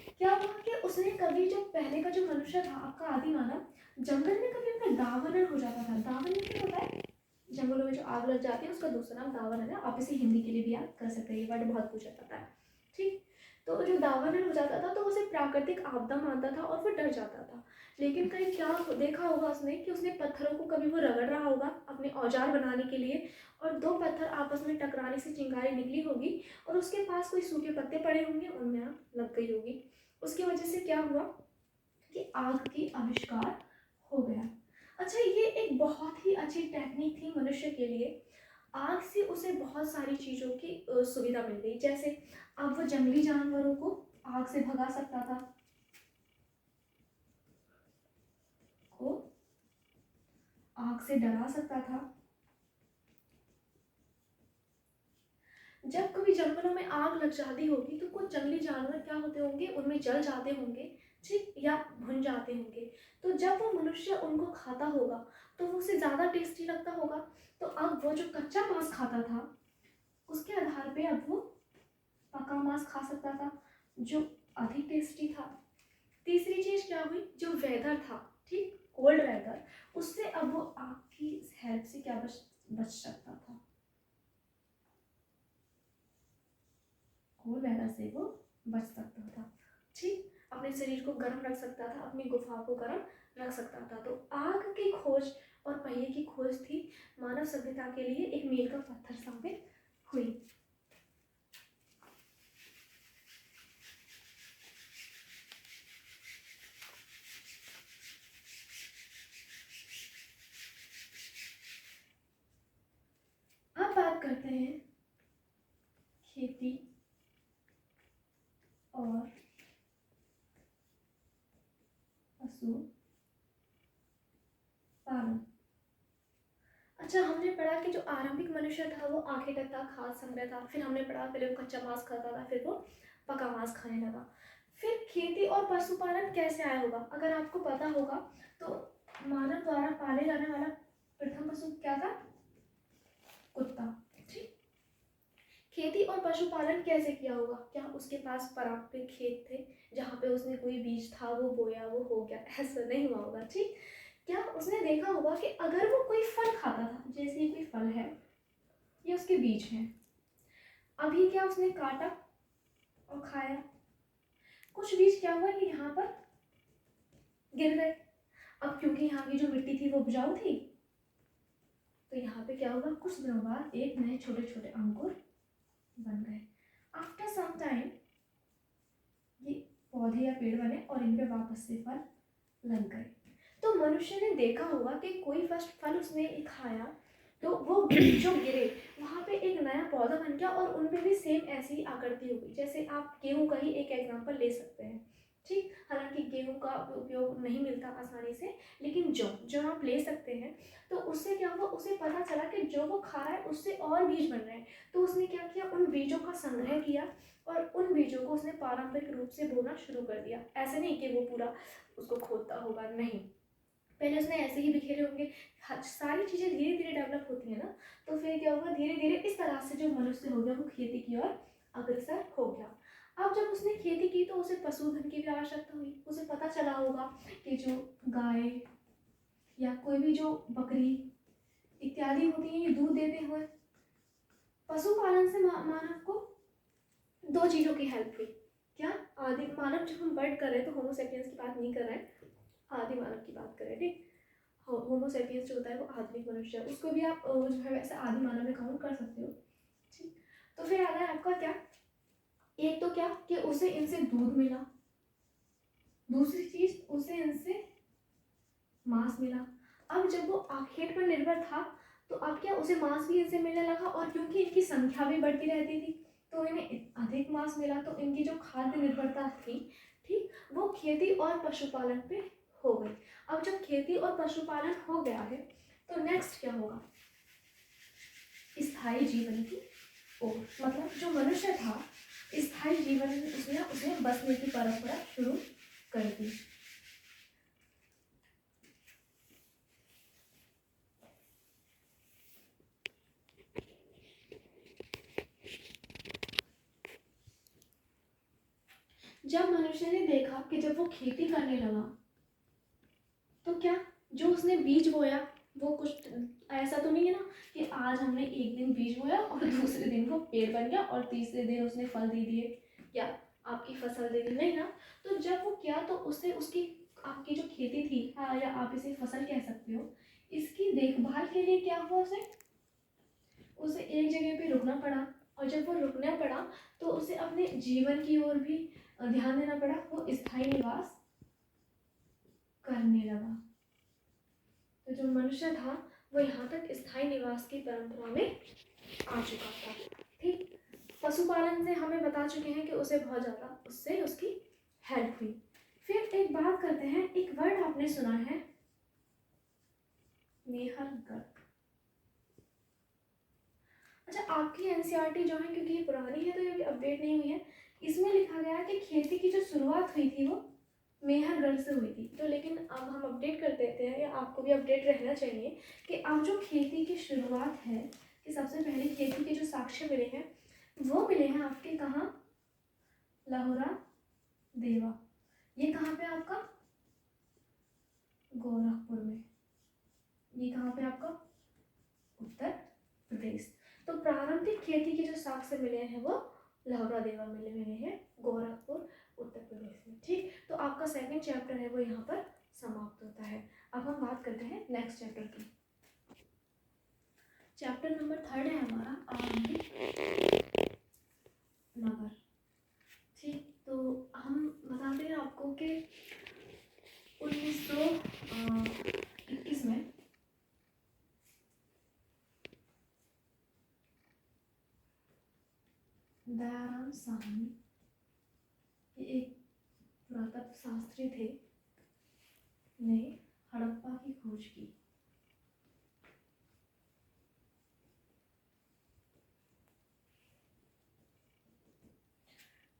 क्या हुआ कि उसने कभी, जो पहले का जो मनुष्य था आपका आदि मानव, जंगल में कभी उनका दावानल हो जाता था। दावानल क्या होता है? जंगलों में जो आग लग जाती है उसका दूसरा नाम दावानल है। आप इसे हिंदी के लिए भी याद कर सकते हैं, ये वर्ड बहुत पूछा जाता है। ठीक, तो जो दावानल हो जाता था तो उसे प्राकृतिक आपदा मानता था और वो डर जाता था। लेकिन कहीं क्या देखा होगा उसने कि उसने पत्थरों को कभी वो रगड़ रहा होगा अपने औजार बनाने के लिए, और दो पत्थर आपस में टकराने से चिंगारी निकली होगी और उसके पास कोई सूखे पत्ते पड़े होंगे, उनमें आग लग गई होगी। उसकी वजह से क्या हुआ कि आग की आविष्कार हो गया। अच्छा, ये एक बहुत ही अच्छी टेक्निक थी मनुष्य के लिए। आग से उसे बहुत सारी चीज़ों की सुविधा मिल गई। जैसे अब वो जंगली जानवरों को आग से भगा सकता था, को आग से डरा सकता था। जब कभी जंगलों में आग लग जाती होगी तो कुछ जंगली जानवर क्या होते होंगे, उनमें जल जाते होंगे, ठीक, या भुन जाते होंगे। तो जब वो मनुष्य उनको खाता होगा तो वो उसे ज़्यादा टेस्टी लगता होगा। तो अब वो जो कच्चा मांस खाता था उसके आधार पे अब वो पका मांस खा सकता था जो अधिक टेस्टी था। तीसरी चीज़ क्या हुई, जो वेदर था, ठीक, कोल्ड वेदर, उससे अब वो आग की हेल्प से क्या बच सकता था। कोल्ड वेदर से वो बच सकता था। ठीक, अपने शरीर को गर्म रख सकता था, अपनी गुफा को गर्म रख सकता था। तो आग की खोज और पहिए की खोज थी मानव सभ्यता के लिए एक मील का पत्थर साबित हुई। अब बात करते हैं खेती और पशु पालन। अच्छा, हमने पढ़ा कि जो आरंभिक मनुष्य था वो आंखें तक था, खाद्य संग्रह था। फिर हमने पढ़ा पहले वो कच्चा मांस खाता था, फिर वो पका मांस खाने लगा। फिर खेती और पशुपालन कैसे आया होगा? अगर आपको पता होगा तो मानव द्वारा पाले जाने वाला प्रथम पशु क्या था? कुत्ता। ठीक, खेती और पशुपालन कैसे किया होगा? क्या उसके पास पारंपरिक खेत थे जहाँ पे उसने कोई बीज था वो बोया वो हो गया? ऐसा नहीं हुआ होगा, ठीक। क्या उसने देखा होगा कि अगर वो कोई फल खाता था, जैसे कोई फल है, ये उसके बीज हैं, अभी क्या उसने काटा और खाया, कुछ बीज क्या हुआ कि यहाँ पर गिर गए। अब क्योंकि यहाँ की जो मिट्टी थी वो उपजाऊ थी, तो यहाँ पे क्या होगा, कुछ दिनों बाद एक नए छोटे छोटे अंकुर बन गए। आफ्टर सम टाइम ये पौधे या पेड़ बने और इन पे वापस से फल लग गए। तो मनुष्य ने देखा होगा कि कोई फर्स्ट फल उसने खाया, तो वो जो गिरे वहाँ पे एक नया पौधा बन गया और उनमें भी सेम ऐसी ही आकृति हो गई। जैसे आप गेहूं का ही एक एग्जांपल ले सकते हैं, ठीक। हालांकि गेहूं का उपयोग नहीं मिलता आसानी से, लेकिन जो आप ले सकते हैं, तो उससे क्या हुआ, उसे पता चला कि जो वो खा रहा है उससे और बीज बन रहे हैं। तो उसने क्या किया, उन बीजों का संग्रह किया और उन बीजों को उसने पारंपरिक रूप से बोना शुरू कर दिया। ऐसे नहीं कि वो पूरा उसको खोदता होगा, नहीं, पहले उसने ऐसे ही बिखेरे होंगे। सारी चीज़ें धीरे धीरे डेवलप होती है ना, तो फिर क्या होगा, धीरे धीरे इस तरह से जो मनुष्य हो गया वो खेती की ओर अग्रसर हो गया। अब जब उसने खेती की तो उसे पशुधन की भी आवश्यकता हुई। उसे पता चला होगा कि जो गाय या कोई भी जो बकरी इत्यादि होती है ये दूध देते हुए, पशुपालन से मानव को दो चीज़ों की हेल्प हुई। क्या, आदि मानव, जब हम वर्ड कर रहे हैं तो होमोसेपियंस की बात नहीं कर रहे हैं, आदि मानव की बात करें, ठीक। होमोसेपियंस जो होता है वो आधुनिक मनुष्य है, उसको भी आप जो है वैसे आदि मानव में काउंट कर सकते हो, ठीक। तो फिर आ रहा है आपका क्या, एक तो क्या कि उसे इनसे दूध मिला, दूसरी चीज उसे इनसे मांस मिला। अब जब वो खेत पर निर्भर था तो अब क्या, उसे मांस भी इनसे मिलने लगा और क्योंकि इनकी संख्या भी बढ़ती रहती थी तो इन्हें अधिक मांस मिला। तो इनकी जो खाद्य निर्भरता थी, ठीक, वो खेती और पशुपालन पे हो गई। अब जब खेती और पशुपालन हो गया है तो नेक्स्ट क्या होगा, स्थायी जीवन की ओर, मतलब जो मनुष्य था स्थायी जीवन में उसने बसने की परंपरा शुरू कर दी। जब मनुष्य ने देखा कि जब वो खेती करने लगा तो क्या, जो उसने बीज बोया वो कुछ ऐसा तो नहीं है ना कि आज हमने एक दिन बीज बोया और दूसरे दिन वो पेड़ बन गया और तीसरे दिन उसने फल दे दिए या आपकी फसल दे दी, नहीं ना। तो जब वो किया तो उससे उसकी आपकी जो खेती थी, हाँ, या आप इसे फसल कह सकते हो, इसकी देखभाल के लिए क्या हुआ, उसे एक जगह पे रुकना पड़ा। और जब वो रुकना पड़ा तो उसे अपने जीवन की ओर भी ध्यान देना पड़ा। वो स्थायी निवास करने लगा। तो जो मनुष्य था वो यहाँ तक स्थायी निवास की परंपरा में आ चुका था, ठीक। पशुपालन से हमें बता चुके हैं कि उसे बहुत ज़्यादा उससे उसकी हेल्प हुई। फिर एक बात करते हैं, एक वर्ड आपने सुना है, मेहरगढ़। अच्छा, आपकी एनसीईआरटी जो है, क्योंकि ये पुरानी है तो ये अपडेट नहीं हुई है, इसमें लिखा गया है कि खेती की जो शुरुआत हुई थी वो मेहरगढ़ से हुई थी। तो लेकिन अब हम अपडेट कर देते हैं, या आपको भी अपडेट रहना चाहिए कि अब जो खेती की शुरुआत है, कि सबसे पहले खेती के जो साक्ष्य मिले हैं वो मिले हैं आपके कहाँ, लहुरा देवा। ये कहाँ पे आपका, गोरखपुर में। ये कहाँ पे आपका, उत्तर प्रदेश। तो प्रारंभिक खेती के जो साक्ष्य मिले हैं वो लहुरा देवा मिले हैं गोरखपुर उत्तर प्रदेश में, ठीक। तो आपका सेकंड चैप्टर है वो यहाँ पर समाप्त होता है। अब हम बात करते हैं नेक्स्ट चैप्टर की। चैप्टर नंबर 3 है हमारा आरंभिक नगर, ठीक। तो हम बताते हैं आपको कि 1921 में दयाराम साहनी, ये एक पुरातत्व शास्त्री थे, ने हड़प्पा की खोज की।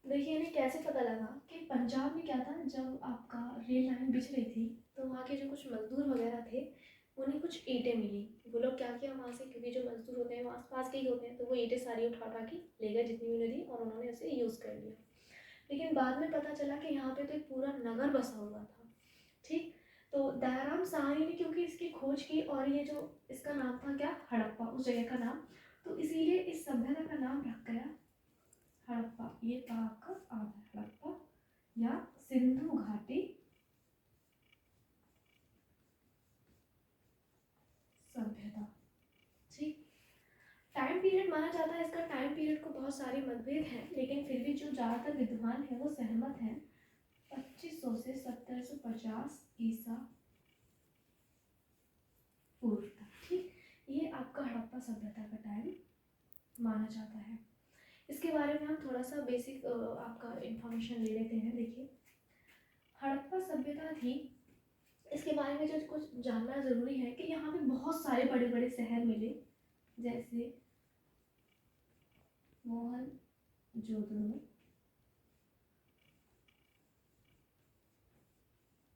देखिए इन्हें कैसे पता लगा कि पंजाब में क्या था, जब आपका रेल लाइन बिछ रही थी तो वहाँ के जो कुछ मजदूर वगैरह थे उन्हें कुछ ईंटें मिली। वो लोग क्या किया वहाँ से, क्योंकि जो मजदूर होते हैं वो आस पास के ही होते हैं, तो वो ईंटें सारी उठा उठा के ले गए जितनी भी उन्हें दी, और उन्होंने उसे यूज़ कर लिया। लेकिन बाद में पता चला कि यहाँ पे तो एक पूरा नगर बसा हुआ था। ठीक, तो दयाराम साहनी ने क्योंकि इसकी खोज की, और ये जो इसका नाम था क्या, हड़प्पा, उस जगह का नाम, तो इसीलिए इस सभ्यता का नाम रख गया हड़प्पा। ये पाक का आधा हड़प्पा या सिंधु घाटी सभ्यता। ठीक, टाइम पीरियड माना जाता है इसका, टाइम पीरियड को बहुत सारे मतभेद हैं, लेकिन फिर भी जो ज़्यादातर विद्वान हैं वो सहमत हैं 2500 से 1750 ईसा पूर्व तक। ठीक, ये आपका हड़प्पा सभ्यता का टाइम माना जाता है। इसके बारे में हम थोड़ा सा बेसिक आपका इंफॉर्मेशन ले लेते हैं। देखिए, हड़प्पा सभ्यता थी, इसके बारे में जो कुछ जानना ज़रूरी है कि यहाँ पे बहुत सारे बड़े बड़े शहर मिले, जैसे मोहनजोदड़ो,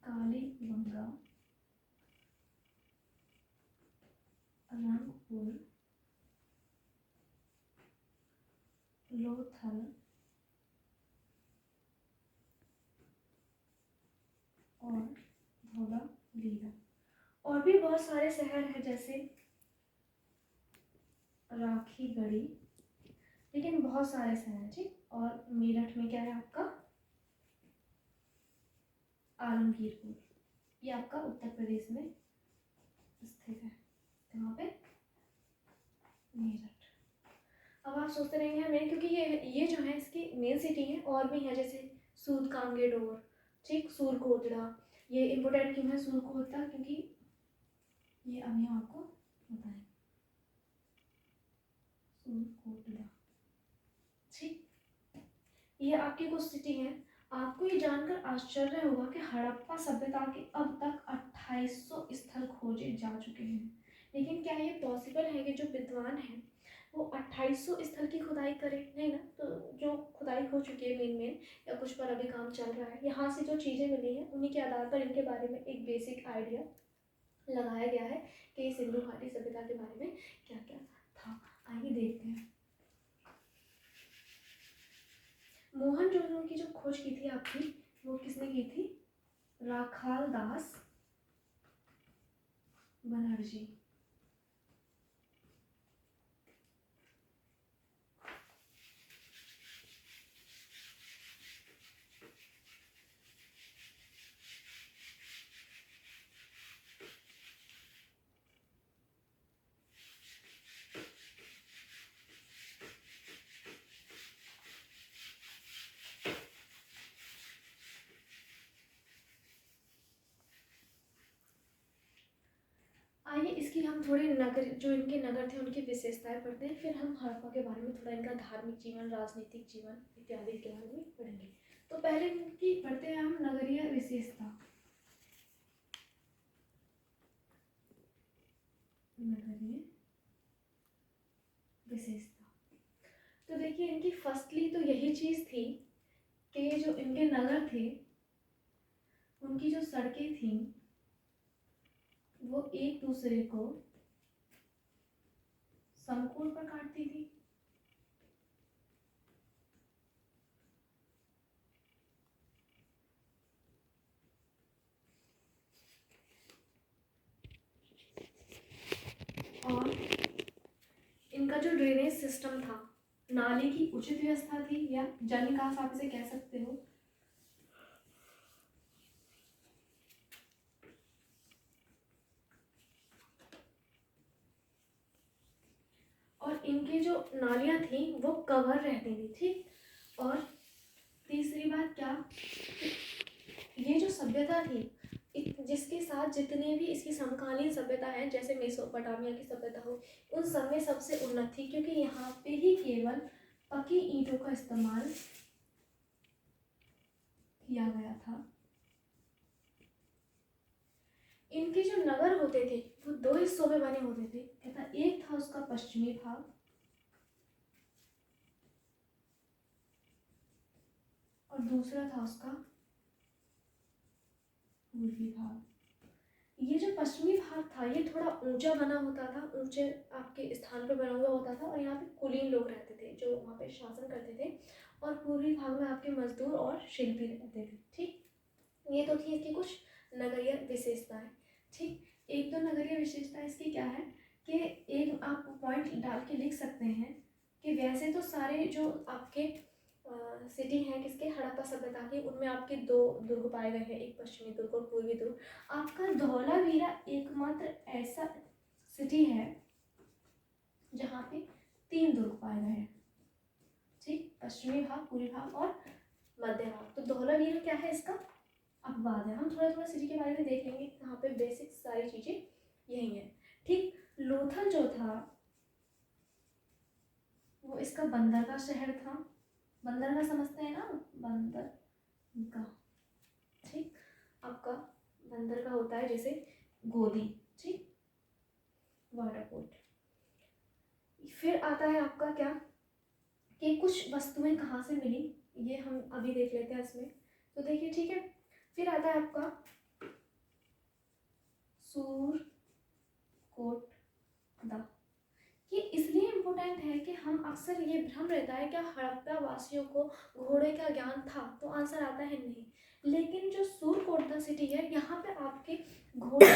कालीबंगा, रंगपुर, लोथल और धौलावीरा। और भी बहुत सारे शहर हैं जैसे राखीगढ़ी, लेकिन बहुत सारे शहर हैं। ठीक, और मेरठ में क्या है आपका, आलमगीरपुर, ये आपका उत्तर प्रदेश में स्थित है, कहाँ पे, मेरठ। अब आप सोचते रहेंगे मेरे, क्योंकि ये जो है इसकी मेन सिटी है, और भी है जैसे सूदकांगेडोर, ठीक, सूरकोटड़ा। ये इम्पोर्टेंट क्यों है सूरकोटड़ा, क्योंकि ये अभी हम आपको बताएं, सूरकोटड़ा। ठीक, ये आपकी कुछ सिटी है। आपको ये जानकर आश्चर्य होगा कि हड़प्पा सभ्यता के अब तक 2800 स्थल खोजे जा चुके हैं। लेकिन क्या ये पॉसिबल है कि जो विद्वान हैं वो 2800 स्थल की खुदाई करें? नहीं ना। तो जो खुदाई हो चुकी है मेन या कुछ पर अभी काम चल रहा है, यहाँ से जो चीज़ें मिली हैं उन्हीं के आधार पर इनके बारे में एक बेसिक आइडिया लगाया गया है कि सिंधु घाटी सभ्यता के बारे में क्या क्या था। आइए देखते हैं। मोहनजोदड़ो की जो खोज की थी आपकी, वो किसने की थी, राखाल दास बनर्जी। आइए इसकी हम थोड़े नगर, जो इनके नगर थे उनकी विशेषताएं पढ़ते हैं, फिर हम हड़प्पा के बारे में थोड़ा इनका धार्मिक जीवन, राजनीतिक जीवन इत्यादि के बारे में पढ़ेंगे। तो पहले इनकी पढ़ते हैं हम नगरीय विशेषता। नगरीय विशेषता, तो देखिए इनकी फर्स्टली तो यही चीज़ थी कि जो इनके नगर थे उनकी जो सड़कें थी वो एक दूसरे को समकोण पर काटती थी। और इनका जो ड्रेनेज सिस्टम था, नाली की उचित व्यवस्था थी, या जल निकास आप इसे कह सकते हो। और इनकी जो नालियाँ थी वो कवर रहती थी। ठीक, और तीसरी बात क्या, ये जो सभ्यता थी जिसके साथ जितने भी इसकी समकालीन सभ्यता है, जैसे मेसोपोटामिया की सभ्यता हो, उन सब में सबसे उन्नत थी, क्योंकि यहाँ पे ही केवल पकी ईंटों का इस्तेमाल किया गया था। इनके जो नगर होते थे वो दो हिस्सों में बने होते थे, कहता एक था उसका पश्चिमी भाग और दूसरा था उसका पूर्वी भाग। ये जो पश्चिमी भाग था ये थोड़ा ऊंचा बना होता था, ऊंचे आपके स्थान पर बना हुआ होता था, और यहाँ पे कुलीन लोग रहते थे जो वहाँ पे शासन करते थे, और पूर्वी भाग में आपके मजदूर और शिल्पी रहते थे। ठीक, ये तो थी इसकी कुछ नगरीय विशेषताएं। ठीक, एक दो नगरीय विशेषता इसकी क्या है कि एक आप पॉइंट डाल के लिख सकते हैं कि वैसे तो सारे जो आपके सिटी हैं किसके, हड़प्पा सभ्यता के, उनमें आपके दो दुर्ग पाए गए हैं, एक पश्चिमी दुर्ग और पूर्वी दुर्ग। आपका धौलावीरा एकमात्र ऐसा सिटी है जहाँ पे 3 दुर्ग पाए गए हैं। ठीक, पश्चिमी भाग, पूर्वी भाग और मध्य भाग। तो धौलावीरा क्या है, इसका अपवाद है। हम थोड़ा थोड़ा सिटी के बारे में देख लेंगे, यहाँ पे बेसिक सारी चीजें यही है। ठीक, लोथल जो था वो इसका बंदरगाह शहर था। बंदरगाह समझते हैं ना, बंदरगाह। ठीक, आपका बंदरगाह होता है जैसे गोदी। ठीक, वाटर पोर्ट। फिर आता है आपका क्या कि कुछ वस्तुएं कहाँ से मिली, ये हम अभी देख लेते हैं इसमें। तो देखिए, ठीक है, फिर आता है आपका सूरकोट दा। ये इसलिए इम्पोर्टेंट है कि हम अक्सर ये भ्रम रहता है क्या हड़प्पा वासियों को घोड़े का ज्ञान था, तो आंसर आता है नहीं। लेकिन जो सूरकोट सिटी है यहाँ पे आपके घोड़े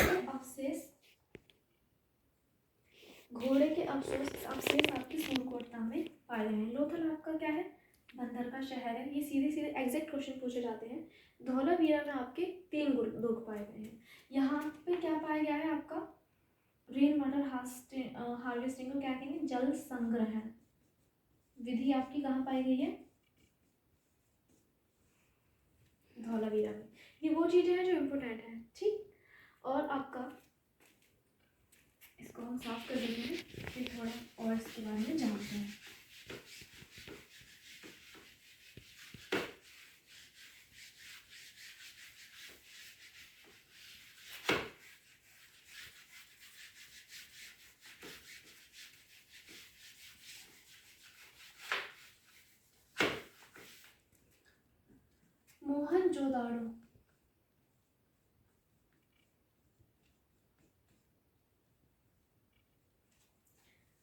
के अवशेष आपकी सूरकोटता में पाए गए हैं। लोथल आपका क्या है, बंदर का शहर है। ये सीधे सीधे एग्जैक्ट क्वेश्चन पूछे जाते हैं। धौलावीरा में आपके 3 दुर्ग पाए गए हैं। यहाँ पे क्या पाया गया है आपका, रेन वाटर हार्वेस्टिंग को क्या कहेंगे, जल संग्रहण विधि आपकी कहाँ पाई गई है, धौलावीरा में। ये वो चीजें हैं जो इम्पोर्टेंट हैं। ठीक, और आपका इसको हम साफ कर देते हैं, फिर थोड़ा और इसके बारे में जानते हैं। मोहनजोदाड़ो,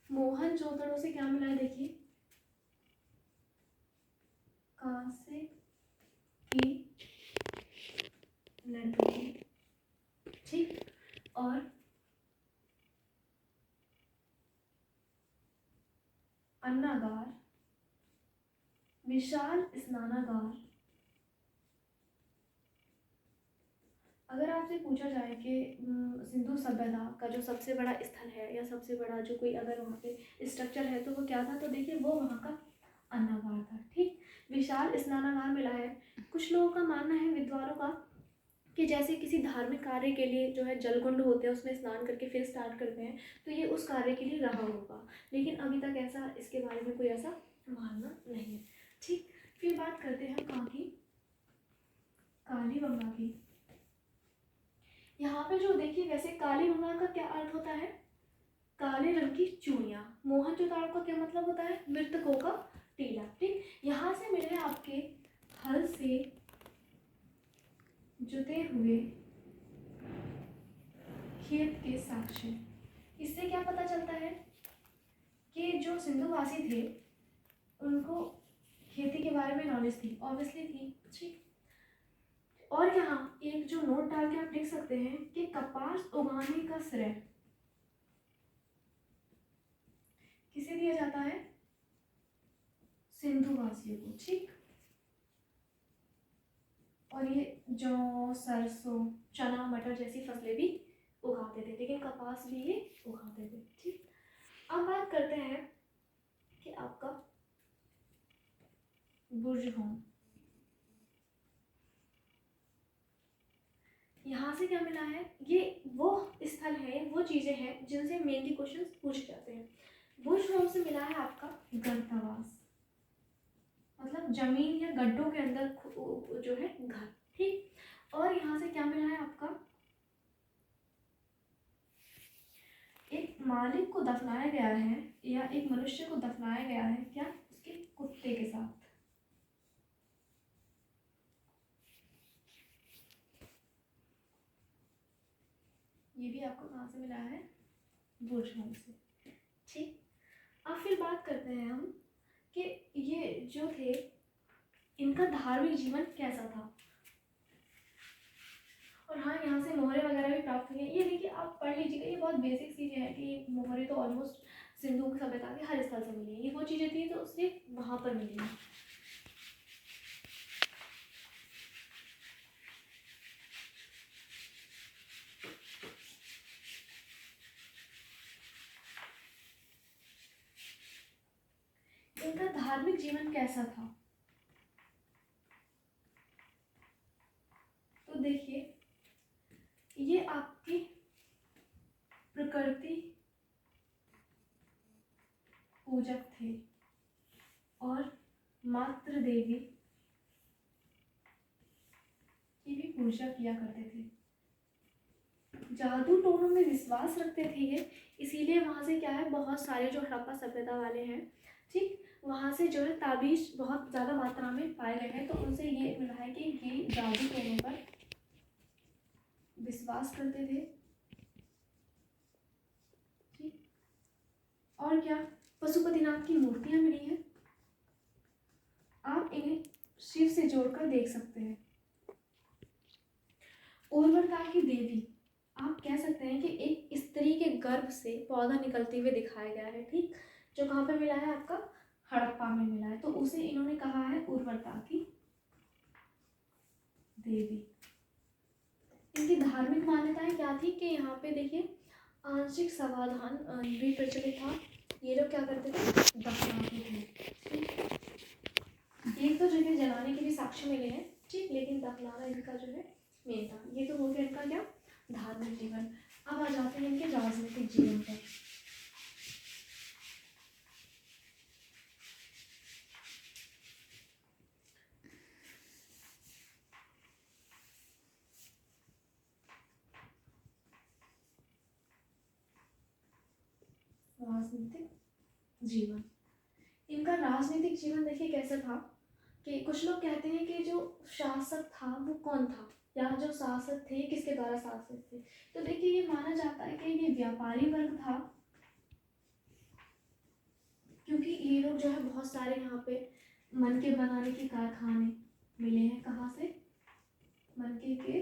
मोहनजोदाड़ो से क्या मिला है, देखिए, कांसे की लकड़ी। ठीक, और अन्नागार, विशाल स्नानागार। अगर आपसे पूछा जाए कि सिंधु सभ्यता का जो सबसे बड़ा स्थल है या सबसे बड़ा जो कोई अगर वहाँ पे स्ट्रक्चर है तो वो क्या था, तो देखिए वो वहाँ का अन्नागार था। ठीक, विशाल स्नानागार मिला है। कुछ लोगों का मानना है, विद्वानों का, कि जैसे किसी धार्मिक कार्य के लिए जो है जलकुंड होते हैं उसमें स्नान करके फिर स्टार्ट करते हैं, तो ये उस कार्य के लिए रहा होगा। लेकिन अभी तक ऐसा इसके बारे में कोई ऐसा मानना नहीं है। ठीक, फिर बात करते हैं कहाँ की, कालीबंगा की। यहाँ पे जो देखिए, वैसे कालीबंगा का क्या अर्थ होता है, काले रंग की चूड़ियाँ। मोहनजोदाड़ो का क्या मतलब होता है, मृतकों का टीला। ठीक, यहाँ से मिले आपके हल से जुते हुए खेत के साक्ष्य। इससे क्या पता चलता है कि जो सिंधुवासी थे उनको खेती के बारे में नॉलेज थी, ऑब्वियसली थी। ठीक, और यहाँ एक जो नोट डाल के आप लिख सकते हैं कि कपास उगाने का श्रेय किसे दिया जाता है, सिंधुवासियों को। ठीक, और ये जौ, सरसों, चना, मटर जैसी फसलें भी उगाते थे, लेकिन कपास भी ये उगाते थे। ठीक, अब बात करते हैं कि आपका बुर्जहोम, यहाँ से क्या मिला है, ये वो स्थल है, वो चीजें हैं जिनसे मेनली क्वेश्चन पूछे जाते हैं। बुर्जहोम से मिला है आपका गर्तावास, मतलब जमीन या गड्ढों के अंदर जो है घर। ठीक, और यहाँ से क्या मिला है आपका, एक मालिक को दफनाया गया है या एक मनुष्य को दफनाया गया है, क्या, उसके कुत्ते के साथ। ये भी आपको कहाँ से मिला है? बुर्जमन से। ठीक, अब फिर बात करते हैं हम कि ये जो थे इनका धार्मिक जीवन कैसा था। और हाँ, यहाँ से मोहरे वगैरह भी प्राप्त हुए। ये देखिए, आप पढ़ लीजिएगा, ये बहुत बेसिक चीज़ें हैं कि मोहरे तो ऑलमोस्ट सिंधु सभ्यता के हर स्थल से मिली है। ये वो चीज़ें थी तो सिर्फ वहाँ पर मिली है। इनका धार्मिक जीवन कैसा था? तो देखिए, ये आपकी प्रकृति पूजक थे और मातृ देवी की भी पूजा किया करते थे। जादू टोनों में विश्वास रखते थे ये, इसीलिए वहाँ से क्या है, बहुत सारे जो हड़प्पा सभ्यता वाले हैं, ठीक, वहाँ से जो है ताबीज बहुत ज़्यादा मात्रा में पाए गए हैं। तो उनसे ये मिला है कि ये जादू टोनों पर विश्वास करते थे। ठीक, और क्या, पशुपतिनाथ की मूर्तियाँ मिली हैं, आप इन्हें शिव से जोड़कर देख सकते हैं। उर्वरता की देवी, आप कह सकते हैं कि एक स्त्री के गर्भ से पौधा निकलते हुए दिखाया गया है। ठीक, जो कहाँ पे मिला है आपका, हड़प्पा में मिला है, तो उसे इन्होंने कहा है उर्वरता की देवी। इनकी धार्मिक मान्यताएं क्या थी कि यहाँ पे देखिए, आंशिक समाधान भी प्रचलित था। ये लोग क्या करते थे, दफनाते थे। एक तो जगह जलाने के भी साक्ष्य मिले हैं, ठीक, लेकिन दफनाना इनका जो है मेन था। ये तो हो गया इनका क्या, धार्मिक जीवन। अब आ जाते हैं इनके राजनीतिक जीवन पर। राजनीतिक जीवन, इनका राजनीतिक जीवन देखिए कैसा था कि कुछ लोग कहते हैं कि जो शासक था वो कौन था, या जो शासक थे किसके द्वारा शासित थे। तो देखिए, ये माना जाता है कि ये व्यापारी वर्ग था, क्योंकि ये लोग जो है बहुत सारे यहाँ पे मनके बनाने के कारखाने मिले हैं। कहाँ से, मनके के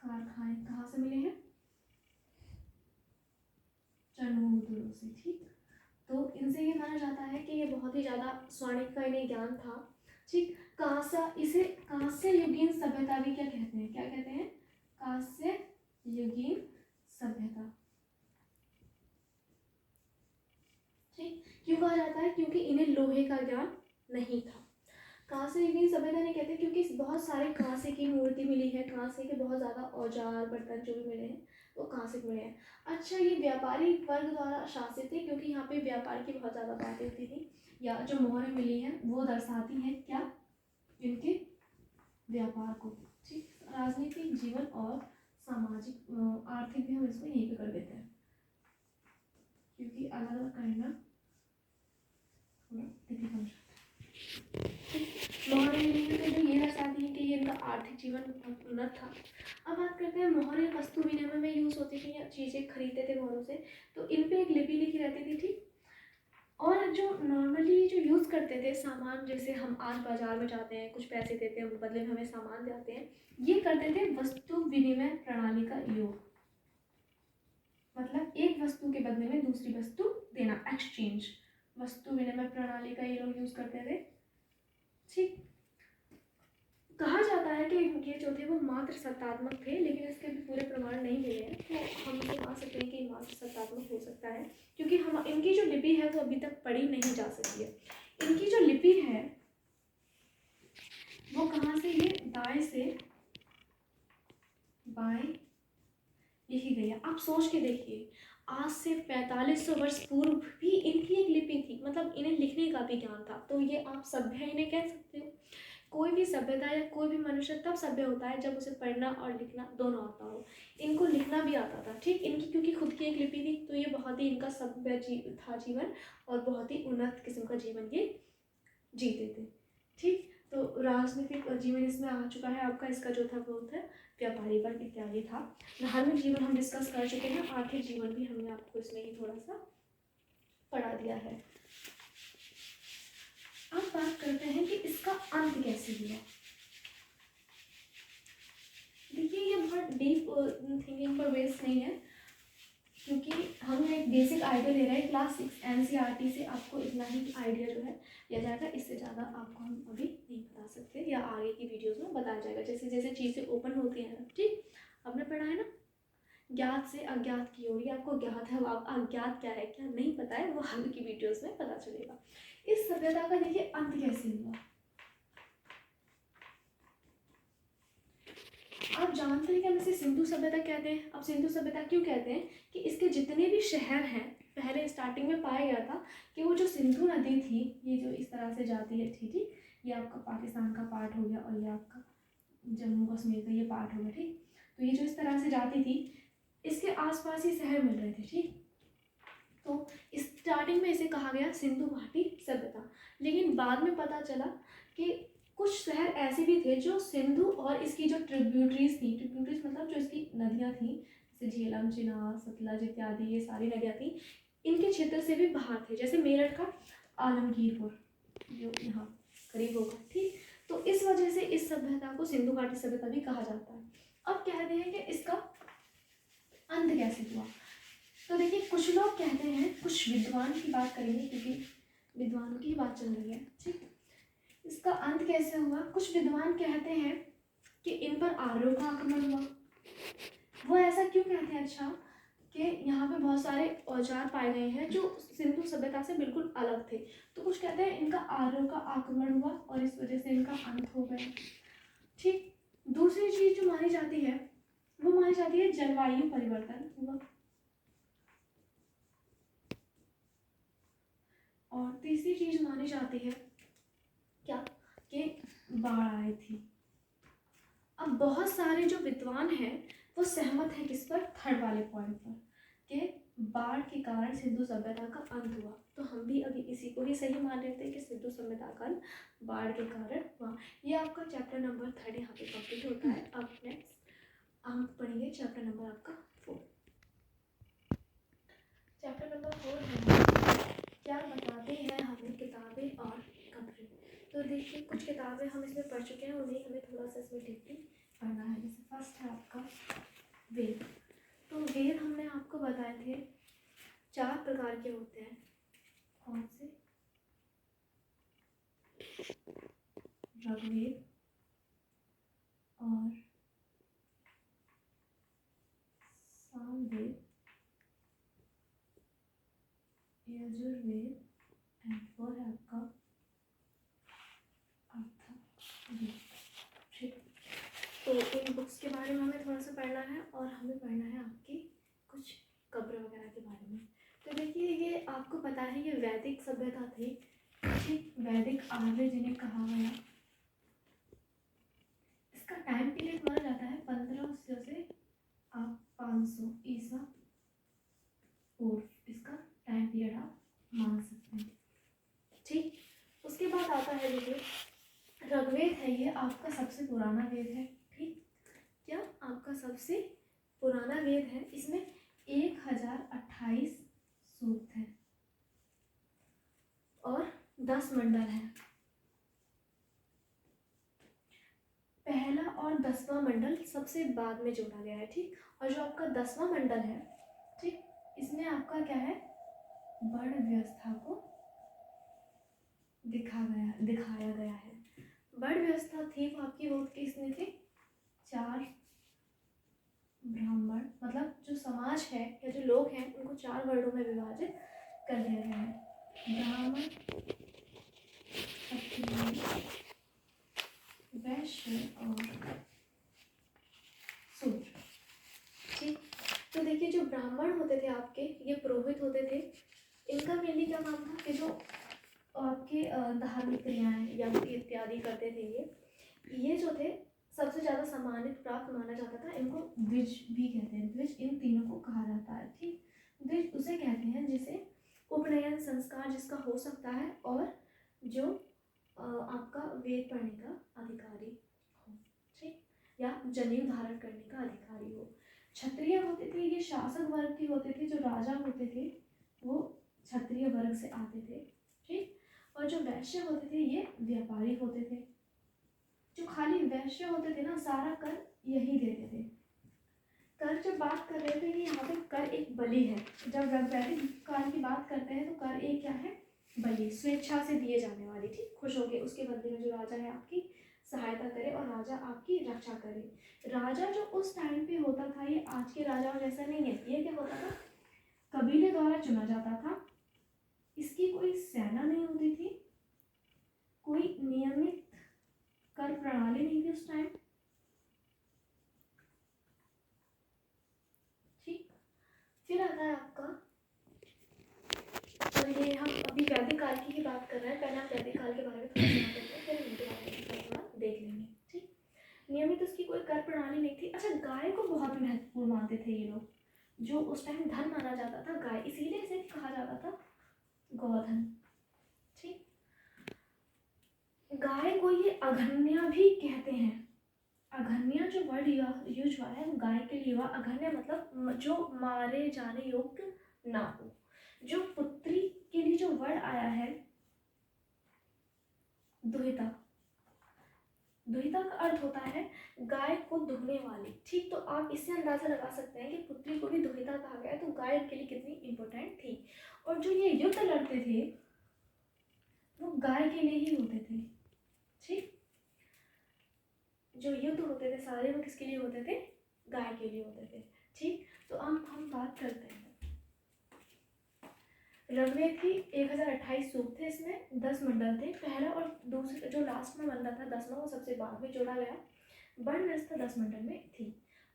कारखाने कहाँ से मिले हैं, चनूदुरों से। ठीक, तो इनसे ये माना जाता है कि ये बहुत ही ज़्यादा स्वर्णिम का इन्हें ज्ञान था। ठीक, इसे कांस्य युगीन सभ्यता भी क्या कहते हैं, क्या कहते हैं, कांस्य युगीन सभ्यता। ठीक, क्यों कहा जाता है, क्योंकि इन्हें लोहे का ज्ञान नहीं था। कांस्य युगीन सभ्यता नहीं कहते क्योंकि बहुत सारे कांसे की मूर्ति मिली है, कांसे के बहुत ज़्यादा औजार बर्तन जो भी मिले हैं वो कांसे के मिले हैं। अच्छा, ये व्यापारी वर्ग द्वारा शासित थे क्योंकि यहाँ पे व्यापार की बहुत ज़्यादा बातें होती थी, या जो मोहरें मिली हैं वो दर्शाती हैं क्या, इनके व्यापार को। ठीक, राजनीतिक जीवन और सामाजिक आर्थिक भी हम इसको यहीं पे कर देते हैं, क्योंकि अलग अलग करना थोड़ा डिफिकल्ट हो जाता है। मोहरे मिली तो ये दर्शाती है कि ये इनका आर्थिक जीवन उन्नत था। अब बात करते हैं, मोहरे वस्तु विनिमय में यूज़ होती थी या चीज़ें खरीदते थे मोहरों से, तो इन पे एक लिपि लिखी रहती थी। ठीक, और जो नॉर्मली जो यूज़ करते थे सामान, जैसे हम आज बाजार में जाते हैं, कुछ पैसे देते हैं, बदले में हमें सामान देते हैं, ये करते थे वस्तु विनिमय प्रणाली का योग, मतलब एक वस्तु के बदले में दूसरी वस्तु देना, एक्सचेंज, वस्तु विनिमय प्रणाली का ये लोग यूज़ करते थे। ठीक, कहा जाता है कि ये जो थे वो मात्र सत्तात्मक थे, लेकिन इसके भी पूरे प्रमाण नहीं मिले हैं, तो हम इसे मान सकते हैं कि मात्र सत्तात्मक हो सकता है, क्योंकि हम इनकी जो लिपि है वो अभी तक पढ़ी नहीं जा सकती है। इनकी जो लिपि है वो कहाँ से, ये दाएं से बाएं लिखी गई है। आप सोच के देखिए, आज से 4500 वर्ष पूर्व भी इनकी एक लिपि थी, मतलब इन्हें लिखने का भी ज्ञान था, तो ये आप सभ्य इन्हें कह सकते हो। कोई भी सभ्यता या कोई भी मनुष्य तब सभ्य होता है जब उसे पढ़ना और लिखना दोनों आता हो। इनको लिखना भी आता था। ठीक, इनकी क्योंकि खुद की एक लिपि थी, तो ये बहुत ही इनका सभ्य था जीवन, और बहुत ही उन्नत किस्म का जीवन ये जीते थे। ठीक, तो राजनीतिक जीवन इसमें आ चुका है आपका, इसका जो था वो था व्यापारी वर्ग इत्यादि था। धार्मिक जीवन हम डिस्कस कर चुके हैं, आर्थिक जीवन भी हमने आपको इसमें ही थोड़ा सा पढ़ा दिया है। अब बात करते हैं कि इसका अंत कैसे हुआ। देखिए ये बहुत डीप थिंकिंग पर बेस्ड नहीं है, क्योंकि हम एक बेसिक आइडिया ले रहे हैं। क्लास 6 एनसीईआरटी से आपको इतना ही आइडिया जो है दिया जाएगा, इससे ज़्यादा आपको हम अभी नहीं बता सकते या आगे की वीडियोस में बताया जाएगा। जैसे जैसे चीज़ें ओपन होती हैं ना, ठीक, हमने पढ़ा है ना, ज्ञात से अज्ञात की ओर, आपको ज्ञात है, आप अज्ञात क्या है क्या नहीं पता है, वो आगे की वीडियोज़ में पता चलेगा। इस सभ्यता का देखिए अंत कैसे हुआ। आप जानते हैं कि हम इसे सिंधु सभ्यता कहते हैं। अब सिंधु सभ्यता क्यों कहते हैं कि इसके जितने भी शहर हैं, पहले स्टार्टिंग में पाया गया था कि वो जो सिंधु नदी थी, ये जो इस तरह से जाती है, ठीक, ये आपका पाकिस्तान का पार्ट हो गया और ये आपका जम्मू कश्मीर का ये पार्ट हो गया, ठीक। तो ये जो इस तरह से जाती थी, इसके आसपास ही शहर मिल रहे थे, ठीक। तो स्टार्टिंग में इसे कहा गया सिंधु घाटी सभ्यता, लेकिन बाद में पता चला कि कुछ शहर ऐसे भी थे जो सिंधु और इसकी जो ट्रिब्यूटरीज थी, ट्रिब्यूटरीज मतलब जो इसकी नदियाँ थी, जैसे झेलम, चिनाब, सतलज इत्यादि, ये सारी नदियाँ थी, इनके क्षेत्र से भी बाहर थे। जैसे मेरठ का आलमगीरपुर जो यहाँ करीब होगा, ठीक। तो इस वजह से इस सभ्यता को सिंधु घाटी सभ्यता भी कहा जाता है। अब कहते हैं कि इसका अंत कैसे हुआ। तो देखिए कुछ लोग कहते हैं, कुछ विद्वान की बात करेंगे क्योंकि विद्वानों की बात चल रही है, ठीक। इसका अंत कैसे हुआ, कुछ विद्वान कहते हैं कि इन पर आर्यों का आक्रमण हुआ। वो ऐसा क्यों कहते हैं, अच्छा, कि यहाँ पे बहुत सारे औजार पाए गए हैं जो सिंधु सभ्यता से बिल्कुल अलग थे। तो कुछ कहते हैं इनका आर्यों का आक्रमण हुआ और इस वजह से इनका अंत हो गया, ठीक। दूसरी चीज जो मानी जाती है वो मानी जाती है जलवायु परिवर्तन हुआ, और तीसरी चीज मानी जाती है क्या, कि बाढ़ आई थी। अब बहुत सारे जो विद्वान हैं वो सहमत हैं किस पर, थर्ड वाले पॉइंट पर, कि बाढ़ के कारण सिंधु सभ्यता का अंत हुआ। तो हम भी अभी इसी को ही सही मान लेते हैं कि सिंधु सभ्यता का अंत बाढ़ के कारण हुआ। ये आपका चैप्टर नंबर 3 यहाँ पे कंप्लीट होता है। अब नेक्स्ट हम पढ़ेंगे चैप्टर नंबर आपका 4। चैप्टर नंबर 4 है क्या बताते हैं हमें किताबें और कब्रें। तो देखिए कुछ किताबें हम इसमें पढ़ चुके हैं, उन्हें हमें थोड़ा सा इसमें डीपली पढ़ना है। जैसे फर्स्ट है आपका वेद। तो वेद हमने आपको बताए थे 4 प्रकार के होते हैं। कौन से, ऋग्वेद और सामवेद, यजुर्वेद एंड वो है आपका अथर्ववेद, ठीक। तो इन बुक्स के बारे में हमें थोड़ा सा पढ़ना है और हमें पढ़ना है आपकी कुछ कब्र वगैरह के बारे में। तो देखिए ये आपको पता है ये वैदिक सभ्यता थी, ठीक। वैदिक आर्य जिन्हें कहा गया। इसका टाइम पीरियड माना जाता है 1500 से आप 500 ईसा पूर्व, इसका टाइम पीरियड आप मान सकते हैं, ठीक। उसके बाद आता है देखिए ऋग्वेद है, ये आपका सबसे पुराना वेद है, ठीक। क्या आपका सबसे पुराना वेद है। इसमें 1028 सूक्त हैं और 10 मंडल हैं। पहला और 10वां मंडल सबसे बाद में जोड़ा गया है, ठीक। और जो आपका 10वां मंडल है, ठीक, इसमें आपका क्या है, वर्ण व्यवस्था को दिखाया गया है। वर्ण व्यवस्था थी वो आपकी वो किसने थी, 4 ब्राह्मण, मतलब जो समाज है या जो लोग हैं उनको 4 वर्णों में विभाजित कर दिया गया है, ब्राह्मण, क्षत्रिय, वैश्य और शूद्र, ठीक। तो देखिए जो ब्राह्मण होते थे आपके, ये पुरोहित होते थे। इनका मेनली क्या काम था कि जो आपके धार्मिक क्रियाएं या इत्यादि करते थे, ये जो थे सबसे ज़्यादा सम्मानित प्राप्त माना जाता था। इनको द्विज भी कहते हैं, द्विज इन तीनों को कहा जाता है, ठीक। द्विज उसे कहते हैं जिसे उपनयन संस्कार जिसका हो सकता है और जो आपका वेद पढ़ने का अधिकारी हो, ठीक। या जनेऊ धारण करने का अधिकारी हो। क्षत्रिय होते थे ये शासक वर्ग के होते थे, जो राजा होते थे वो क्षत्रिय वर्ग से आते थे, ठीक। और जो वैश्य होते थे ये व्यापारी होते थे। जो खाली वैश्य होते थे ना, सारा कर यही देते थे। कर जब बात कर रहे थे कि यहाँ पे कर एक बलि है, जब वैदिक काल की बात करते हैं तो कर एक क्या है, बलि, स्वेच्छा से दिए जाने वाली, ठीक, खुश हो गए उसके बदले में जो राजा है आपकी सहायता करे और राजा आपकी रक्षा करे। राजा जो उस टाइम पे होता था ये आज के राजाओं जैसा नहीं है। ये क्या होता था, कबीले द्वारा चुना जाता था, इसकी कोई सेना नहीं होती थी, कोई नियमित कर प्रणाली नहीं थी उस टाइम, ठीक। फिर आता है आपका, तो ये हम अभी वैदिक काल की ही बात कर रहे हैं, पहले हम वैदिक काल के बारे में थोड़ा सुना करते हैं, फिर इनके बारे में थोड़ा देख लेंगे, ठीक। नियमित उसकी कोई कर प्रणाली नहीं थी। अच्छा, गाय को बहुत महत्वपूर्ण मानते थे ये लोग, जो उस टाइम धन माना जाता था गाय, इसीलिए इसे कहा जाता था गोधन, ठीक। गाय को ये अघन्या भी कहते हैं। अघन्या जो वर्ड यूज हुआ है वो गाय के लिए हुआ। अघन्या मतलब जो मारे जाने योग्य ना हो। जो पुत्री के लिए जो वर्ड आया है दुहिता, दुहिता का अर्थ होता है गाय को दुहने वाली, ठीक। तो आप इससे अंदाजा लगा सकते हैं कि पुत्री को भी दुहिता कहा गया है, तो गाय के लिए कितनी इंपॉर्टेंट थी। और जो ये युद्ध लड़ते थे वो गाय के लिए ही होते थे, ठीक। जो युद्ध होते थे सारे वो किसके लिए होते थे, गाय के लिए होते थे, ठीक। तो हम बात करते हैं ऋग्वेद की 1028 सूक्त थे, इसमें 10 मंडल थे। पहला और दूसरा जो लास्ट में मंडल था 10वां, वो सबसे बाद में जोड़ा गया। वर्ण व्यवस्था 10 मंडल में थी।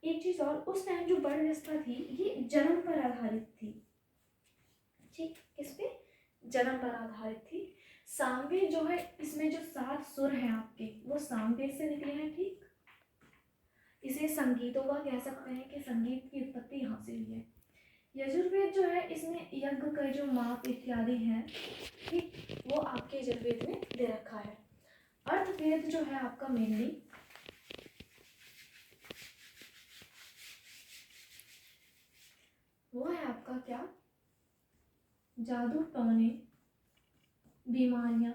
एक चीज और, उस टाइम जो वर्ण व्यवस्था थी ये जन्म पर आधारित थी, ठीक। किस पे, जन्म पर आधारित थी। सामवेद जो है, इसमें जो 7 सुर हैं आपके वो सामवेद से निकले हैं, ठीक। इसे संगीतों का कह सकते हैं कि संगीत की उत्पत्ति यहाँ से हुई है। यजुर्वेद जो है इसमें यज्ञ का जो माप इत्यादि हैं, ठीक, वो आपके यजुर्वेद में दे रखा है। अर्थवेद जो है आपका मेनली वो है आपका क्या, जादू टोने, बीमारियां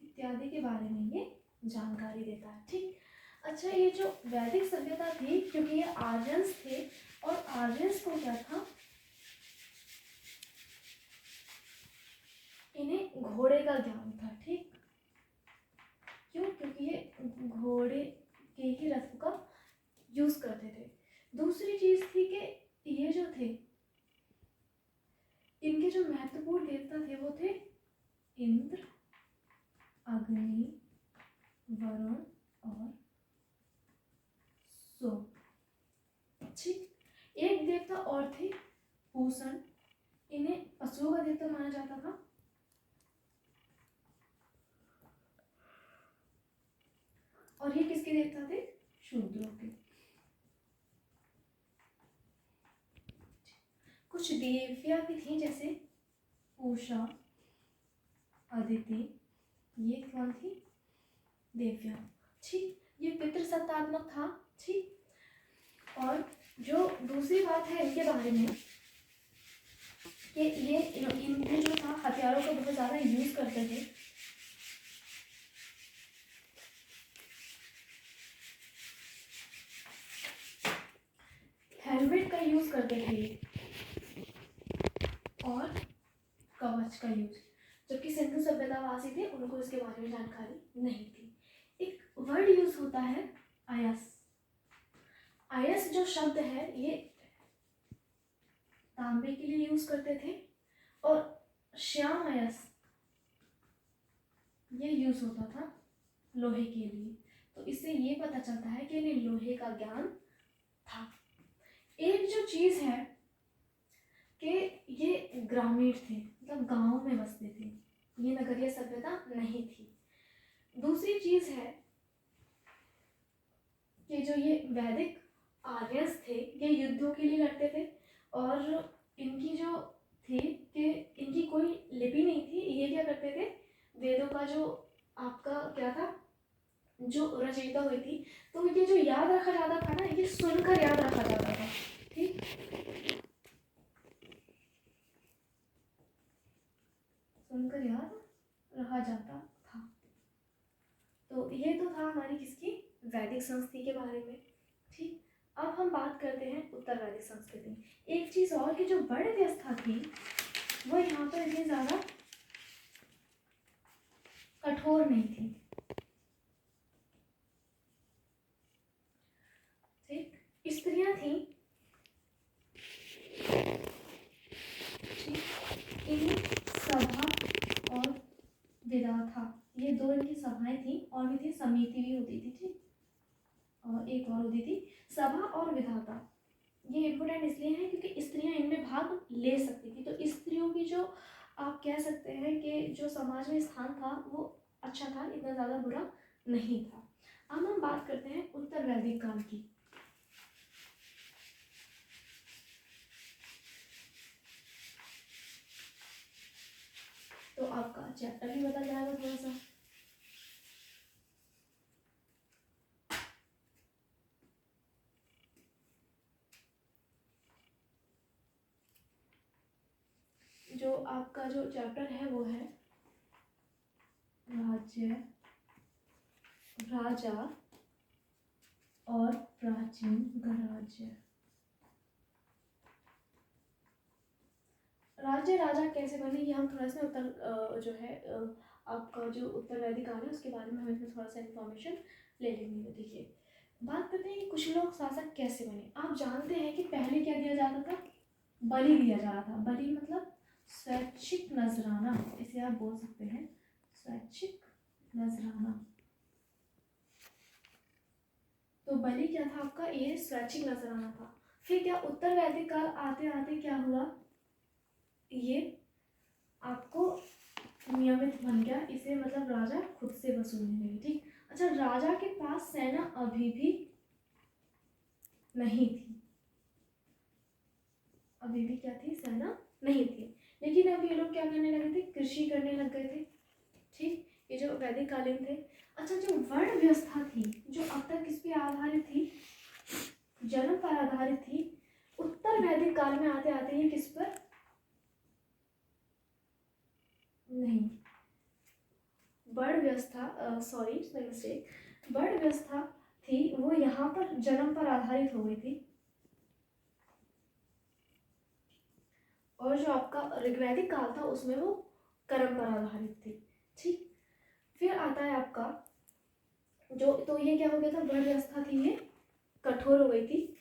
इत्यादि के बारे में ये जानकारी देता है, ठीक। अच्छा, ये जो वैदिक सभ्यता थी, क्योंकि ये आर्यंस थे और आर्यंस को क्या था, इन्हें घोड़े का ज्ञान था, ठीक। क्यों, क्योंकि ये घोड़े के ही रथ का यूज करते थे। दूसरी चीज थी कि ये जो थे इनके जो महत्वपूर्ण देवता थे वो थे इंद्र, अग्नि, वरुण और सोम, ठीक। एक देवता और थे पूषण, इन्हें पशुओं का देवता माना जाता था। और ये किसके देवता थे, शूद्रों के। कुछ देवियां भी थी जैसे पूषा, अदिति, ये कौन थी, देवियां, ठीक। ये पितृसत्तात्मक था, ठीक। और जो दूसरी बात है इनके बारे में कि ये इनके जो था हथियारों का बहुत ज़्यादा यूज करते थे। हेलमेट का यूज करते थे और कवच का यूज, जबकि सिंधु सभ्यतावासी थे उनको इसके बारे में जानकारी नहीं थी। एक वर्ड यूज होता है आयस। आयस जो शब्द है ये तांबे के लिए यूज करते थे और श्याम आयस ये यूज होता था लोहे के लिए। तो इससे ये पता चलता है कि इन्हें लोहे का ज्ञान था। एक जो चीज है कि ये ग्रामीण थे, मतलब गांव में बसते थे, ये नगरीय सभ्यता नहीं थी। दूसरी चीज है कि जो ये वैदिक आर्यंस थे ये युद्धों के लिए लड़ते थे और इनकी जो थी कि इनकी कोई लिपि नहीं थी। ये क्या करते थे, वेदों का जो आपका क्या था, जो रचयिता हुई थी, तो ये जो याद रखा जाता था ना, ये सुनकर याद रखा जाता था। ठीक, सुनकर याद रखा जाता था। तो ये तो था हमारी किसकी, वैदिक संस्कृति के बारे में। ठीक, अब हम बात करते हैं उत्तर वैदिक संस्कृति। एक चीज और कि जो वर्ण व्यवस्था थी वो यहाँ पर इतनी ज्यादा कठोर नहीं थी। ठीक, स्त्रियां थी, इन्हीं सभा और विदा था, ये दो इनकी सभाएं थी, और भी थी समिति भी होती थी। ठीक, और एक और होती थी सभा और विधाता। ये इम्पोर्टेंट इसलिए है क्योंकि स्त्रियां इनमें भाग ले सकती थी। तो स्त्रियों की जो आप कह सकते हैं कि जो समाज में स्थान था वो अच्छा था, इतना ज़्यादा बुरा नहीं था। अब हम बात करते हैं उत्तर वैदिक काल की। तो आपका चैप्टर भी बदल जाएगा थोड़ा सा। जो आपका जो चैप्टर है वो है राज्य, राजा और प्राचीन गणराज्य। राज्य राजा कैसे बने, ये हम थोड़ा सा उत्तर जो है आपका जो उत्तर वैदिक काल है उसके बारे में हम इसमें थोड़ा सा इन्फॉर्मेशन ले लेंगे। देखिए, बात करते हैं कि कुछ लोग शासक कैसे बने। आप जानते हैं कि पहले क्या दिया जाता था, बलि दिया जाता था। बलि मतलब स्वैच्छिक नजराना, इसे आप बोल सकते हैं स्वैच्छिक नजराना। तो बलि क्या था आपका, ये स्वैच्छिक नजराना था। फिर क्या उत्तर वैदिक काल आते आते क्या हुआ, ये आपको नियमित बन गया, इसे मतलब राजा खुद से वसूलने लगे। ठीक, अच्छा, राजा के पास सेना अभी भी नहीं थी, अभी भी क्या थी, सेना नहीं थी, लेकिन अब ये लोग क्या करने लगे थे, कृषि करने लग गए थे। ठीक, ये जो वैदिक कालीन थे। अच्छा, जो वर्ण व्यवस्था थी जो अब तक किस पे आधारित थी, जन्म पर आधारित थी, उत्तर वैदिक काल में आते आते ये किस पर, नहीं, वर्ण व्यवस्था, सॉरी मिस्टेक, वर्ण व्यवस्था थी वो यहाँ पर जन्म पर आधारित हो गई थी, और जो आपका ऋग्वैदिक काल था उसमें वो कर्म पर आधारित थी। ठीक, फिर आता है आपका जो, तो ये क्या हो गया था, वर्ण व्यवस्था थी ये कठोर हो गई थी,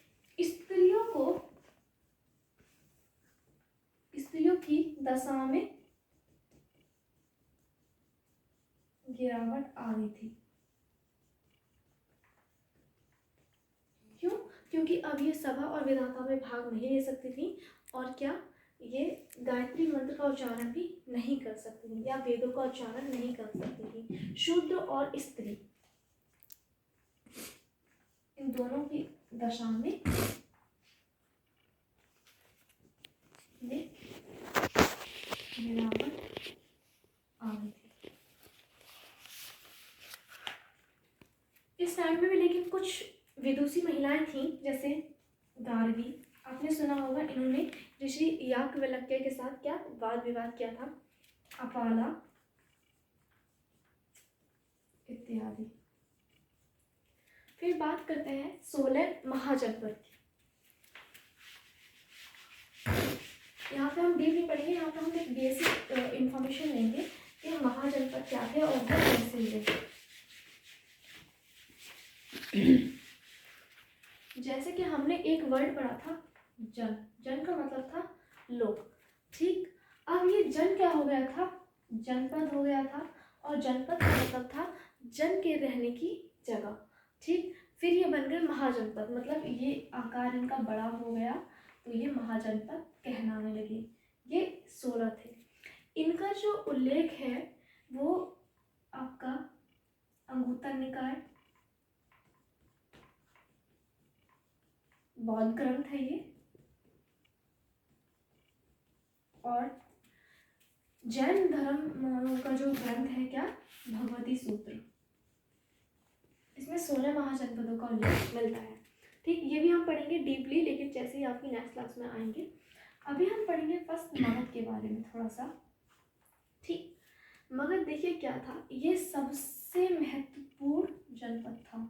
स्त्रियों की दशा में गिरावट आ गई थी। क्यों, क्योंकि अब ये सभा और विधाता में भाग नहीं ले सकती थी, और क्या, ये गायत्री मंत्र का उच्चारण भी नहीं कर सकती थी, या वेदों का उच्चारण नहीं कर सकती थी। शूद्र और स्त्री इन दोनों की दशा में गिरावट आ गई थी। इस टाइम में भी लेकिन कुछ विदुषी महिलाएं थीं, जैसे गार्गी, आपने सुना होगा, इन्होंने ऋषि याज्ञवल्क्य के साथ क्या वाद विवाद किया था, अपाला इत्यादि। फिर बात करते हैं 16 महाजनपद की। यहाँ पे हम डीप नहीं पढ़ेंगे, यहाँ पे हम एक बेसिक इंफॉर्मेशन लेंगे कि महाजनपद क्या थे और वो कैसे हुए। जैसे कि हमने एक वर्ड पढ़ा था, जन, जन का मतलब था लोग। ठीक, अब ये जन क्या हो गया था, जनपद हो गया था, और जनपद का मतलब था जन के रहने की जगह। ठीक, फिर ये बन गए महाजनपद, मतलब ये आकार इनका बड़ा हो गया तो ये महाजनपद कहलाने लगे। ये 16 थे। इनका जो उल्लेख है वो आपका अंगुत्तर निकाय, बौद्ध ग्रंथ है ये, और जैन धर्म का जो ग्रंथ है क्या, भगवती सूत्र। इसमें 16 महाजनपदों का उल्लेख मिलता है। ठीक, ये भी हम पढ़ेंगे डीपली, लेकिन जैसे ही आपकी नेक्स्ट क्लास में आएंगे। अभी हम पढ़ेंगे फर्स्ट मगध के बारे में थोड़ा सा। ठीक, मगध देखिए क्या था, ये सबसे महत्वपूर्ण जनपद था,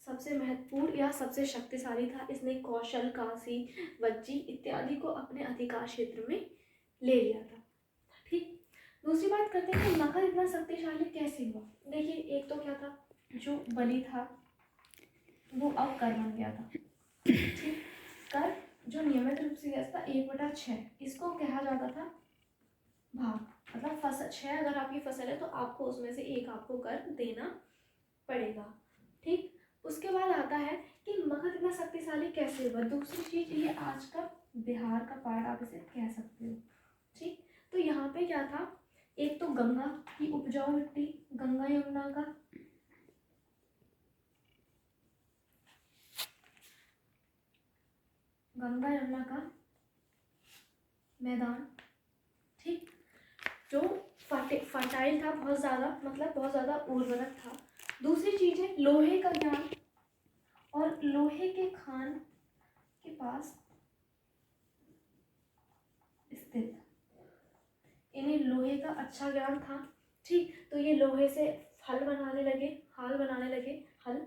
सबसे महत्वपूर्ण या सबसे शक्तिशाली था। इसने कौशल, काशी, वज्जी इत्यादि को अपने अधिकार क्षेत्र में ले लिया था। ठीक, दूसरी बात करते हैं कि मगध इतना शक्तिशाली कैसे हुआ। देखिए, एक तो क्या था, जो बलि था वो अब कर बन गया था। ठीक, कर जो नियमित रूप से गया था 1/6, इसको कहा जाता था भाग, मतलब फसल 6 अगर आपकी फसल है तो आपको उसमें से 1 आपको कर देना पड़ेगा। ठीक, उसके बाद आता है कि मगध इतना शक्तिशाली कैसे हुआ। दूसरी चीज, ये आज का बिहार का पार्ट आप इसे कह सकते हो। ठीक, तो यहाँ पे क्या था, एक तो गंगा की उपजाऊ मिट्टी, गंगा यमुना का मैदान। ठीक, जो फर्टाइल था बहुत ज़्यादा, मतलब बहुत ज़्यादा उर्वरक था। दूसरी चीज़ है लोहे का ज्ञान, और लोहे के खान के पास स्थित, इन्हें लोहे का अच्छा ज्ञान था। ठीक, तो ये लोहे से हल बनाने लगे, हल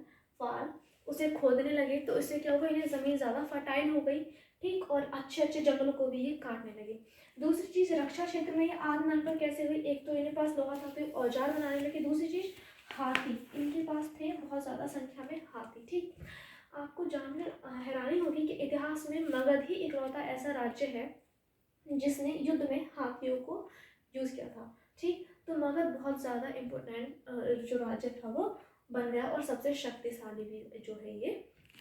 फाल उसे खोदने लगे, तो इससे क्या हुआ, इन्हें ज़मीन ज़्यादा फर्टाइल हो गई। ठीक, और अच्छे अच्छे जंगलों को भी ये काटने लगे। दूसरी चीज़, रक्षा क्षेत्र में ये आत्मनिर्भर कैसे हुई। एक तो इनके पास लोहा था तो औजार बनाने लगे। दूसरी चीज़, हाथी इनके पास थे, बहुत ज़्यादा संख्या में हाथी। ठीक, आपको जानकर हैरानी होगी कि इतिहास में मगध ही इकलौता ऐसा राज्य है जिसने युद्ध में हाथियों को यूज़ किया था। ठीक, तो मगध बहुत ज़्यादा इम्पोर्टेंट जो राज्य था वो बन गया, और सबसे शक्तिशाली भी जो है ये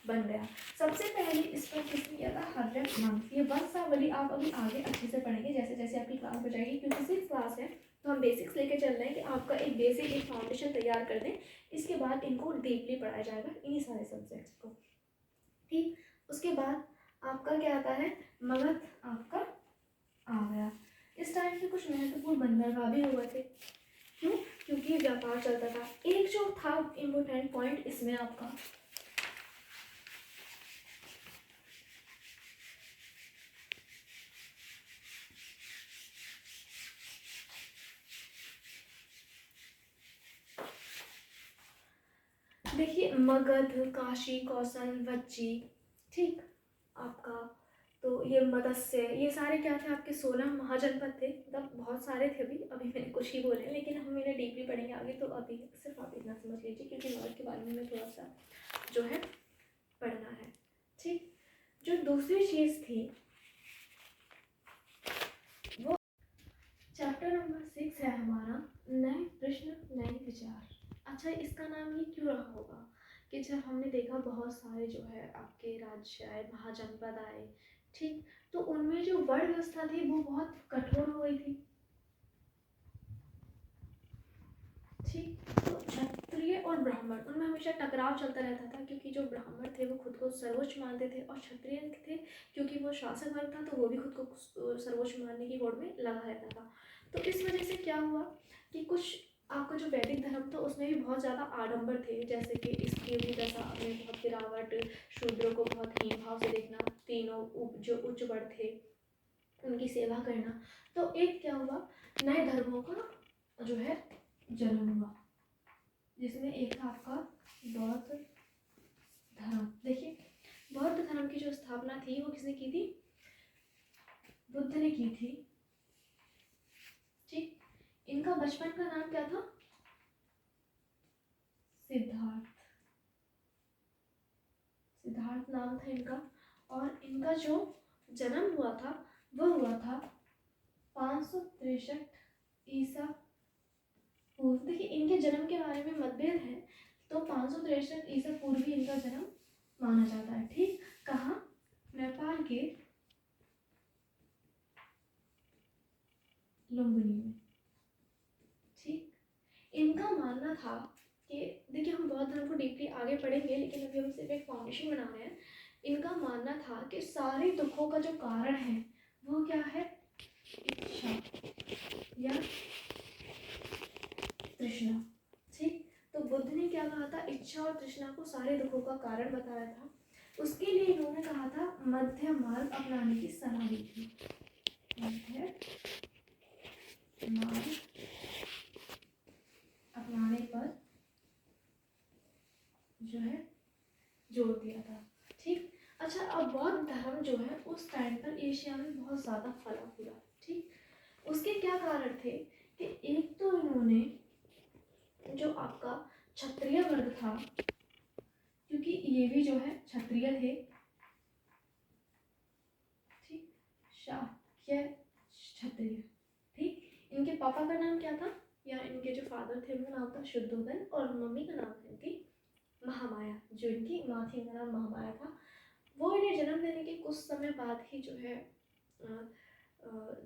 बन गया। सबसे पहले इस पर किसने किया था, हर्षवर्धन। ये वंशावली आप अभी आगे अच्छे से पढ़ेंगे जैसे जैसे आपकी क्लास बढ़ जाएगी, क्योंकि 6 क्लास है तो हम बेसिक्स लेके चल रहे हैं कि आपका एक बेसिक, एक फाउंडेशन तैयार कर दें। इसके बाद इनको डीपली पढ़ाया जाएगा इन्हीं सारे सब्जेक्ट्स को। ठीक, उसके बाद आपका क्या आता है, मगध आपका आ गया। इस टाइम पे कुछ महत्वपूर्ण बंदरगाह भी हुए थे। क्यों, क्योंकि व्यापार चलता था। एक जो था इम्पोर्टेंट पॉइंट इसमें आपका, देखिए मगध, काशी, कौशल, वज्जी। ठीक, आपका तो ये मत्स्य, ये सारे क्या थे आपके 16 महाजनपद थे। मतलब बहुत सारे थे, अभी मैंने कुछ ही बोले, लेकिन हम इन्हें डीपली पढ़ेंगे आगे, तो अभी सिर्फ आप इतना समझ लीजिए, क्योंकि मगध के बारे में हमें थोड़ा सा जो है पढ़ना है। ठीक, जो दूसरी चीज़ थी वो चैप्टर नंबर 6 है हमारा, नए प्रश्न नए विचार। अच्छा, इसका नाम ये क्यों रहा होगा कि जब हमने देखा बहुत सारे जो है आपके राज्य आए, महाजनपद आए। ठीक, तो उनमें जो वर्ण व्यवस्था थी वो बहुत कठोर हो गई थी। ठीक, तो क्षत्रिय और ब्राह्मण उनमें हमेशा टकराव चलता रहता था, क्योंकि जो ब्राह्मण थे वो खुद को सर्वोच्च मानते थे, और क्षत्रिय थे क्योंकि वो शासक वर्ग था तो वो भी खुद को सर्वोच्च मानने की होड़ में लगा रहता था। तो इस वजह से क्या हुआ कि कुछ आपका जो वैदिक धर्म था उसमें भी बहुत ज़्यादा आडंबर थे, जैसे कि इसकी भी दशा में बहुत गिरावट, शूद्रों को बहुत हीन भाव से देखना, तीनों जो उच्च वर्ग थे उनकी सेवा करना। तो एक क्या हुआ, नए धर्मों का जो है जन्म हुआ, जिसमें एक था आपका बौद्ध धर्म। देखिए, बौद्ध धर्म की जो स्थापना थी वो किसने की थी, बुद्ध ने की थी। ठीक, इनका बचपन का नाम क्या था, सिद्धार्थ, सिद्धार्थ नाम था इनका। और इनका जो जन्म हुआ था वह हुआ था 563 ईसा पूर्व। देखिए, इनके जन्म के बारे में मतभेद है, तो 563 ईसा पूर्व ही इनका जन्म माना जाता है। ठीक, कहाँ, नेपाल के लुम्बिनी में। ठीक, इनका मानना था कि, देखिए हम बौद्ध धर्म को डीपली आगे पढ़ेंगे, लेकिन अभी हम सिर्फ एक फाउंडेशन बना रहे हैं। इनका मानना था कि सारे दुखों का जो कारण है वो क्या है, इच्छा या तृष्णा। ठीक, तो बुद्ध ने क्या कहा था, इच्छा और तृष्णा को सारे दुखों का कारण बताया था। उसके लिए इन्होंने कहा था मध्य मार्ग अपनाने की सलाह दी थी। मध्य मार्ग अपनाने पर जो है जोर दिया था। ठीक, अच्छा, अब बौद्ध धर्म जो है उस टाइम पर एशिया में बहुत ज़्यादा फला फूला। ठीक, उसके क्या कारण थे कि एक तो इन्होंने जो आपका क्षत्रिय वर्ग था, क्योंकि ये भी जो है क्षत्रिय थे, ठीक, शाक्य क्षत्रिय। ठीक, इनके पापा का नाम क्या था, या इनके जो फादर थे उनका नाम था शुद्धोधन, और मम्मी का नाम था इनकी महामाया। जो इनकी माँ थी उनका नाम महामाया था। वो इन्हें जन्म देने के कुछ समय बाद ही जो है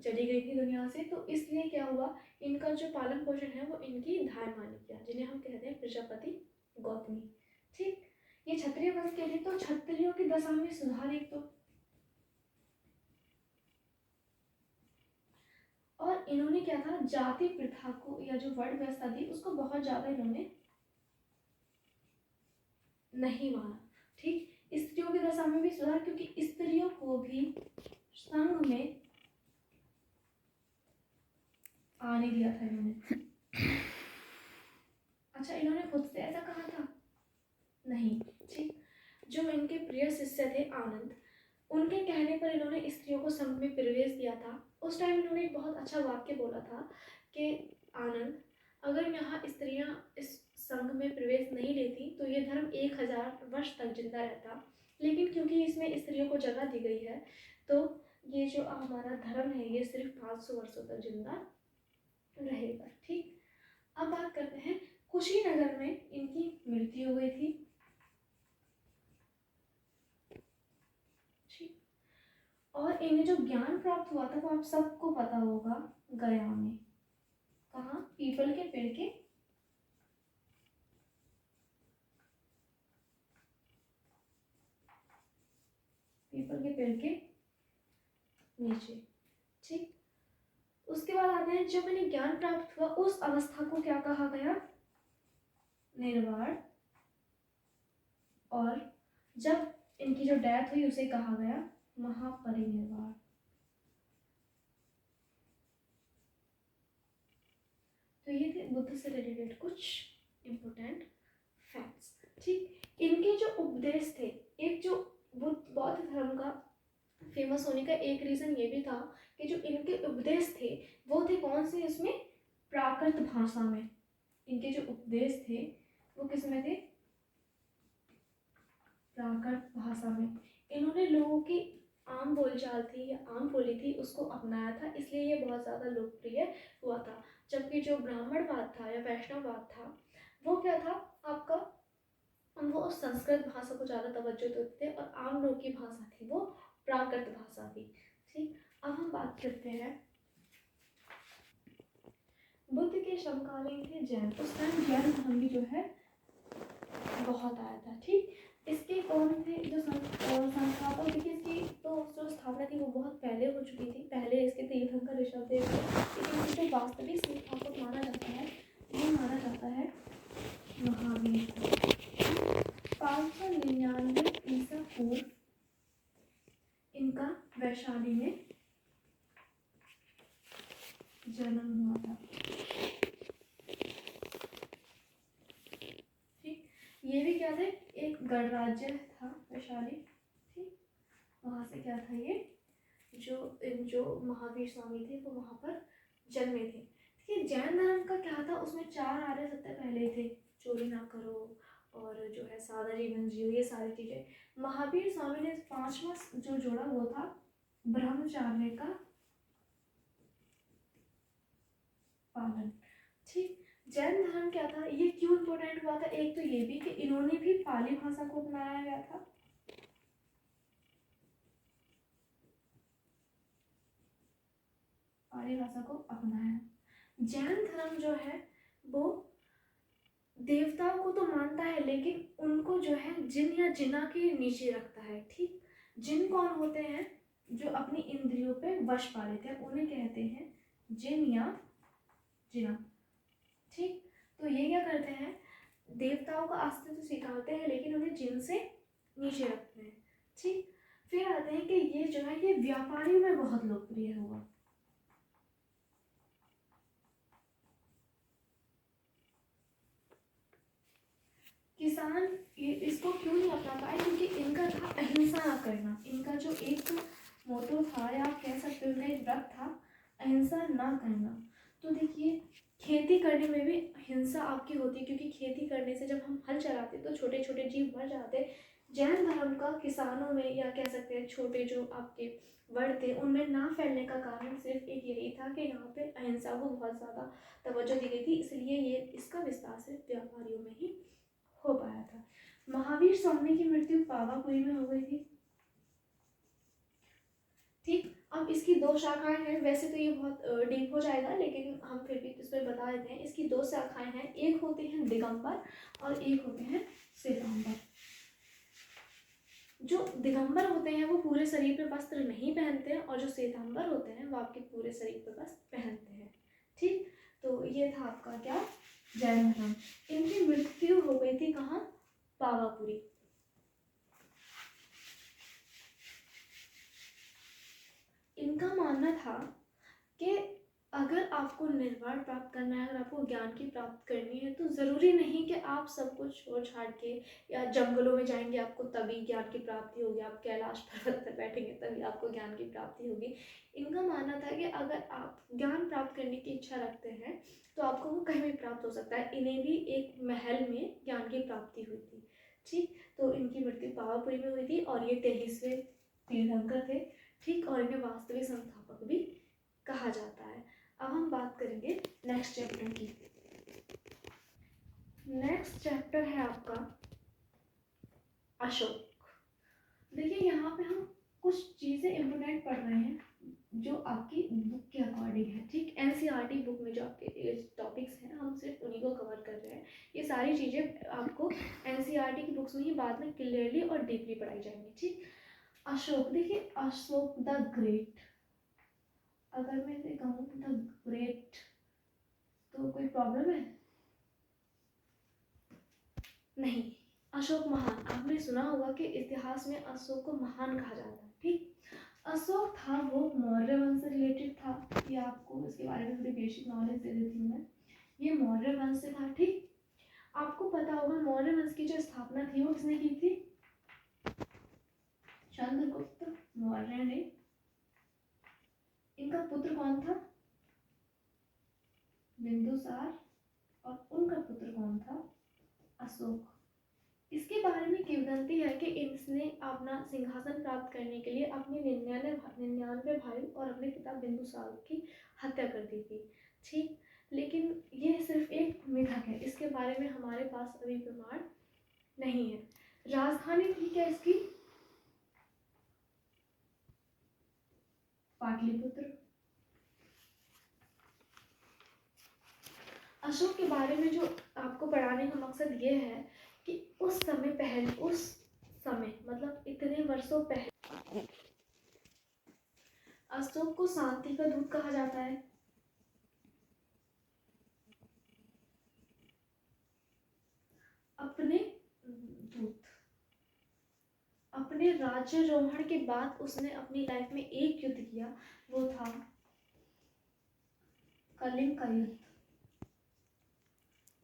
चली गई थी दुनिया से। तो इसलिए क्या हुआ, इनका जो पालन पोषण है वो इनकी धाय मानी किया, जिन्हें हम कहते हैं प्रजापति गौतमी। ठीक, ये क्षत्रिय वंश के थे, तो क्षत्रियों की दशा में सुधार एक तो, और इन्होंने क्या था, जाति प्रथा को या जो वर्ण व्यवस्था थी उसको बहुत ज्यादा इन्होंने नहीं माना। ठीक, स्त्रियों की दशा में भी सुधार, क्योंकि स्त्रियों को भी संघ में आने दिया था इन्होंने। अच्छा, इन्होंने खुद से ऐसा कहा था नहीं। ठीक, जो इनके प्रिय शिष्य थे आनंद, उनके कहने पर इन्होंने स्त्रियों को संघ में प्रवेश दिया था। उस टाइम इन्होंने एक बहुत अच्छा वाक्य बोला था कि आनंद, अगर यहाँ स्त्रियां इस संघ में प्रवेश नहीं लेती तो ये धर्म 1000 वर्ष तक जिंदा रहता, लेकिन क्योंकि इसमें स्त्रियों को जगह दी गई है तो ये जो हमारा धर्म है ये सिर्फ 500 वर्षों तक जिंदा रहेगा। ठीक, अब बात करते हैं, कुशीनगर में इनकी मृत्यु हो गई थी। ठीक, और इन्हें जो ज्ञान प्राप्त हुआ था वो आप सबको पता होगा, गया में। कहाँ, पीपल के पेड़ के नीचे। ठीक, उसके बाद आते हैं, जब इन्हें ज्ञान प्राप्त हुआ उस अवस्था को क्या कहा गया, निर्वाण, और जब इनकी जो डेथ हुई उसे कहा गया महापरिनिर्वाण। तो ये थे बुद्ध से रिलेटेड कुछ इंपोर्टेंट फैक्ट्स। ठीक, इनके जो उपदेश थे, एक जो बौद्ध धर्म का फेमस होने का एक रीजन ये भी था कि जो इनके उपदेश थे वो थे कौन से, इसमें प्राकृत भाषा में। इनके जो उपदेश थे वो किस में थे, प्राकृत भाषा में। इन्होंने लोगों की आम बोलचाल थी या आम बोली थी उसको अपनाया था, इसलिए ये बहुत ज़्यादा लोकप्रिय हुआ था। जबकि जो ब्राह्मणवाद था या वैष्णववाद था वो क्या था आपका, वो संस्कृत भाषा को ज़्यादा तवज्जो देते थे, और आम लोग की भाषा थी वो प्राकृत भाषा थी। ठीक, अब हम बात करते हैं, बुद्ध के समकालीन थे जैन। उस टाइम जैन धर्म भी जो है बहुत आया था। ठीक, इसके कौन थे जो संस्थापक थे, इसकी तो जो स्थापना थी वो बहुत पहले हो चुकी थी, पहले इसके तीर्थंकर ऋषभदेव थे, लेकिन इसको वास्तविक संस्थापक माना जाता है, ये माना जाता है महावीर। 599 ईसा पूर्व इनका वैशाली में जन्म हुआ था। ठीक, ये भी क्या थे, एक गणराज्य था वैशाली। ठीक, वहाँ से क्या था, ये जो महावीर स्वामी थे वो वहाँ पर जन्मे थे। ठीक है, जैन धर्म का क्या था, उसमें 4 आर्य सत्य पहले थे, चोरी ना करो और जो है सादा जीवन जियो, ये सारी चीज़ें। महावीर स्वामी ने 5वां जो जोड़ा वो था ब्रह्मचार्य का पालन। ठीक, जैन धर्म क्या था, ये क्यों इम्पोर्टेंट हुआ था, एक तो ये भी कि इन्होंने भी पाली भाषा को अपनाया गया था। पाली भाषा को अपनाया। जैन धर्म जो है वो देवताओं को तो मानता है, लेकिन उनको जो है जिन या जिना के नीचे रखता है। ठीक, जिन कौन होते हैं, जो अपनी इंद्रियों पे वश पा लेते हैं उन्हें कहते हैं जिन या जिना। ठीक, तो ये क्या करते हैं, देवताओं का अस्तित्व स्वीकारते हैं लेकिन उन्हें जिन से नीचे रखते हैं। ठीक, फिर आते हैं कि ये जो है ये व्यापारियों में बहुत लोकप्रिय हुआ। किसान इसको क्यों नहीं अपना पाए, क्योंकि इनका था अहिंसा ना करना। इनका जो एक मोटो था या आप कह सकते हो इनका एक व्रत था, अहिंसा ना करना। तो देखिए खेती करने में भी हिंसा आपकी होती है, क्योंकि खेती करने से जब हम हल चलाते तो छोटे छोटे जीव मर जाते। जैन धर्म का किसानों में या कह सकते हैं छोटे जो आपके वर्ड थे उनमें ना फैलने का कारण सिर्फ एक यही था कि यहाँ पे अहिंसा को बहुत ज़्यादा तवज्जो दी गई थी, इसलिए ये इसका विस्तार सिर्फ व्यापारियों में ही हो पाया था। महावीर स्वामी की मृत्यु पावापुरी में हो गई थी। ठीक, अब इसकी दो शाखाएं हैं, वैसे तो ये बहुत डीप हो जाएगा लेकिन हम फिर भी इस पर बता देते हैं। इसकी दो शाखाएं हैं, एक होते हैं दिगंबर और एक होते हैं श्वेतांबर। जो दिगंबर होते हैं वो पूरे शरीर पे वस्त्र नहीं पहनते हैं, और जो श्वेतांबर होते हैं वो आपके पूरे शरीर पे वस्त्र पहनते हैं। ठीक, तो ये था आपका क्या, जैन धर्म। इनकी मृत्यु हो गई थी कहाँ, पावापुरी। इनका मानना था कि अगर आपको निर्वाण प्राप्त करना है, अगर आपको ज्ञान की प्राप्त करनी है, तो ज़रूरी नहीं कि आप सब कुछ छोड़ छाड़ के या जंगलों में जाएंगे आपको तभी ज्ञान की प्राप्ति होगी, आप कैलाश पर्वत पर बैठेंगे तभी आपको ज्ञान की प्राप्ति होगी। इनका मानना था कि अगर आप ज्ञान प्राप्त करने की इच्छा रखते हैं तो आपको वो कहीं भी प्राप्त हो सकता है। इन्हें भी एक महल में ज्ञान की प्राप्ति हुई थी। ठीक, तो इनकी मृत्यु पावापुरी में हुई थी और ये 23वें तीर्थंकर थे। ठीक, और इन्हें वास्तविक संस्थापक भी कहा जाता है। अब हम बात करेंगे नेक्स्ट चैप्टर की। नेक्स्ट चैप्टर है आपका अशोक। देखिए यहाँ पे हम कुछ चीज़ें इम्पोर्टेंट पढ़ रहे हैं जो आपकी बुक के अकॉर्डिंग है। ठीक, एनसीईआरटी बुक में जो आपके टॉपिक्स हैं हम सिर्फ उन्हीं को कवर कर रहे हैं। ये सारी चीज़ें आपको एनसीईआरटी की बुक्स में ही बाद में क्लियरली और डीपली पढ़ाई जाएंगी। ठीक, अशोक, देखिए अशोक द ग्रेट, अगर मैं इसे कहूँ द ग्रेट तो कोई प्रॉब्लम है? नहीं, अशोक महान। आपने सुना होगा कि इतिहास में अशोक को महान कहा जाता है। ठीक, अशोक था वो मौर्य वंश से रिलेटेड था, ये आपको इसके बारे में थोड़ी बेसिक नॉलेज दे देती हूँ मैं। ये मौर्य वंश से था। ठीक, आपको पता होगा मौर्य वंश की जो स्थापना थी वो किसने की थी? चंद्रगुप्त मौर्य ने। इनका पुत्र कौन था? बिंदुसार। और उनका पुत्र कौन था? अशोक। इसके बारे में किंवदंती है कि इसने अपना सिंहासन प्राप्त करने के लिए अपने 99 भाई और अपने पिता बिंदुसार की हत्या कर दी थी। ठीक, लेकिन ये सिर्फ एक मिथक है, इसके बारे में हमारे पास अभी प्रमाण नहीं है। राजधानी थी क्या इसकी? पाटलिपुत्र। अशोक के बारे में जो आपको पढ़ाने का मकसद ये है कि उस समय मतलब इतने वर्षों पहले अशोक को शांति का दूत कहा जाता है। अपने राज्यारोहण के बाद उसने अपनी लाइफ में एक युद्ध किया, वो था कलिंग का युद्ध।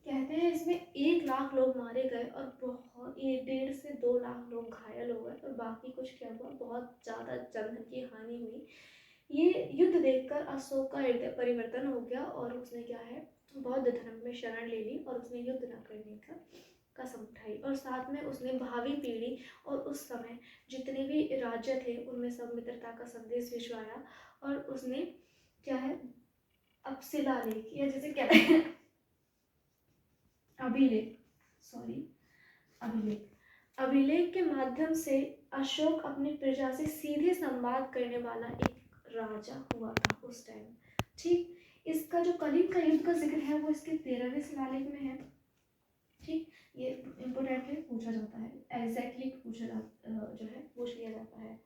कहते हैं इसमें 1 लाख लोग मारे गए और बहुत 1.5 से 2 लाख लोग घायल हो गए और बाकी कुछ क्या हुआ, बहुत ज़्यादा जनधन की हानि हुई। ये युद्ध देखकर अशोक का हृदय परिवर्तन हो गया और उसने क्या है, बौद्ध धर्म में शरण ले ली और उसने युद्ध न करने का कसम उठाई। और साथ में उसने भावी पीढ़ी और उस समय जितने भी राज्य थे उनमें सब मित्रता का संदेश भिजवाया। और उसने क्या है, अब शिलालेख या जैसे कहते हैं अभिलेख के माध्यम से अशोक अपनी प्रजा से सीधे संवाद करने वाला एक राजा हुआ था उस टाइम। ठीक, इसका जो कलिंग का युद्ध का जिक्र है वो इसके 13वें शिलालेख में है। ठीक, ये इम्पोर्टेंटली पूछा जाता है, एग्जैक्टली पूछ लिया जाता है।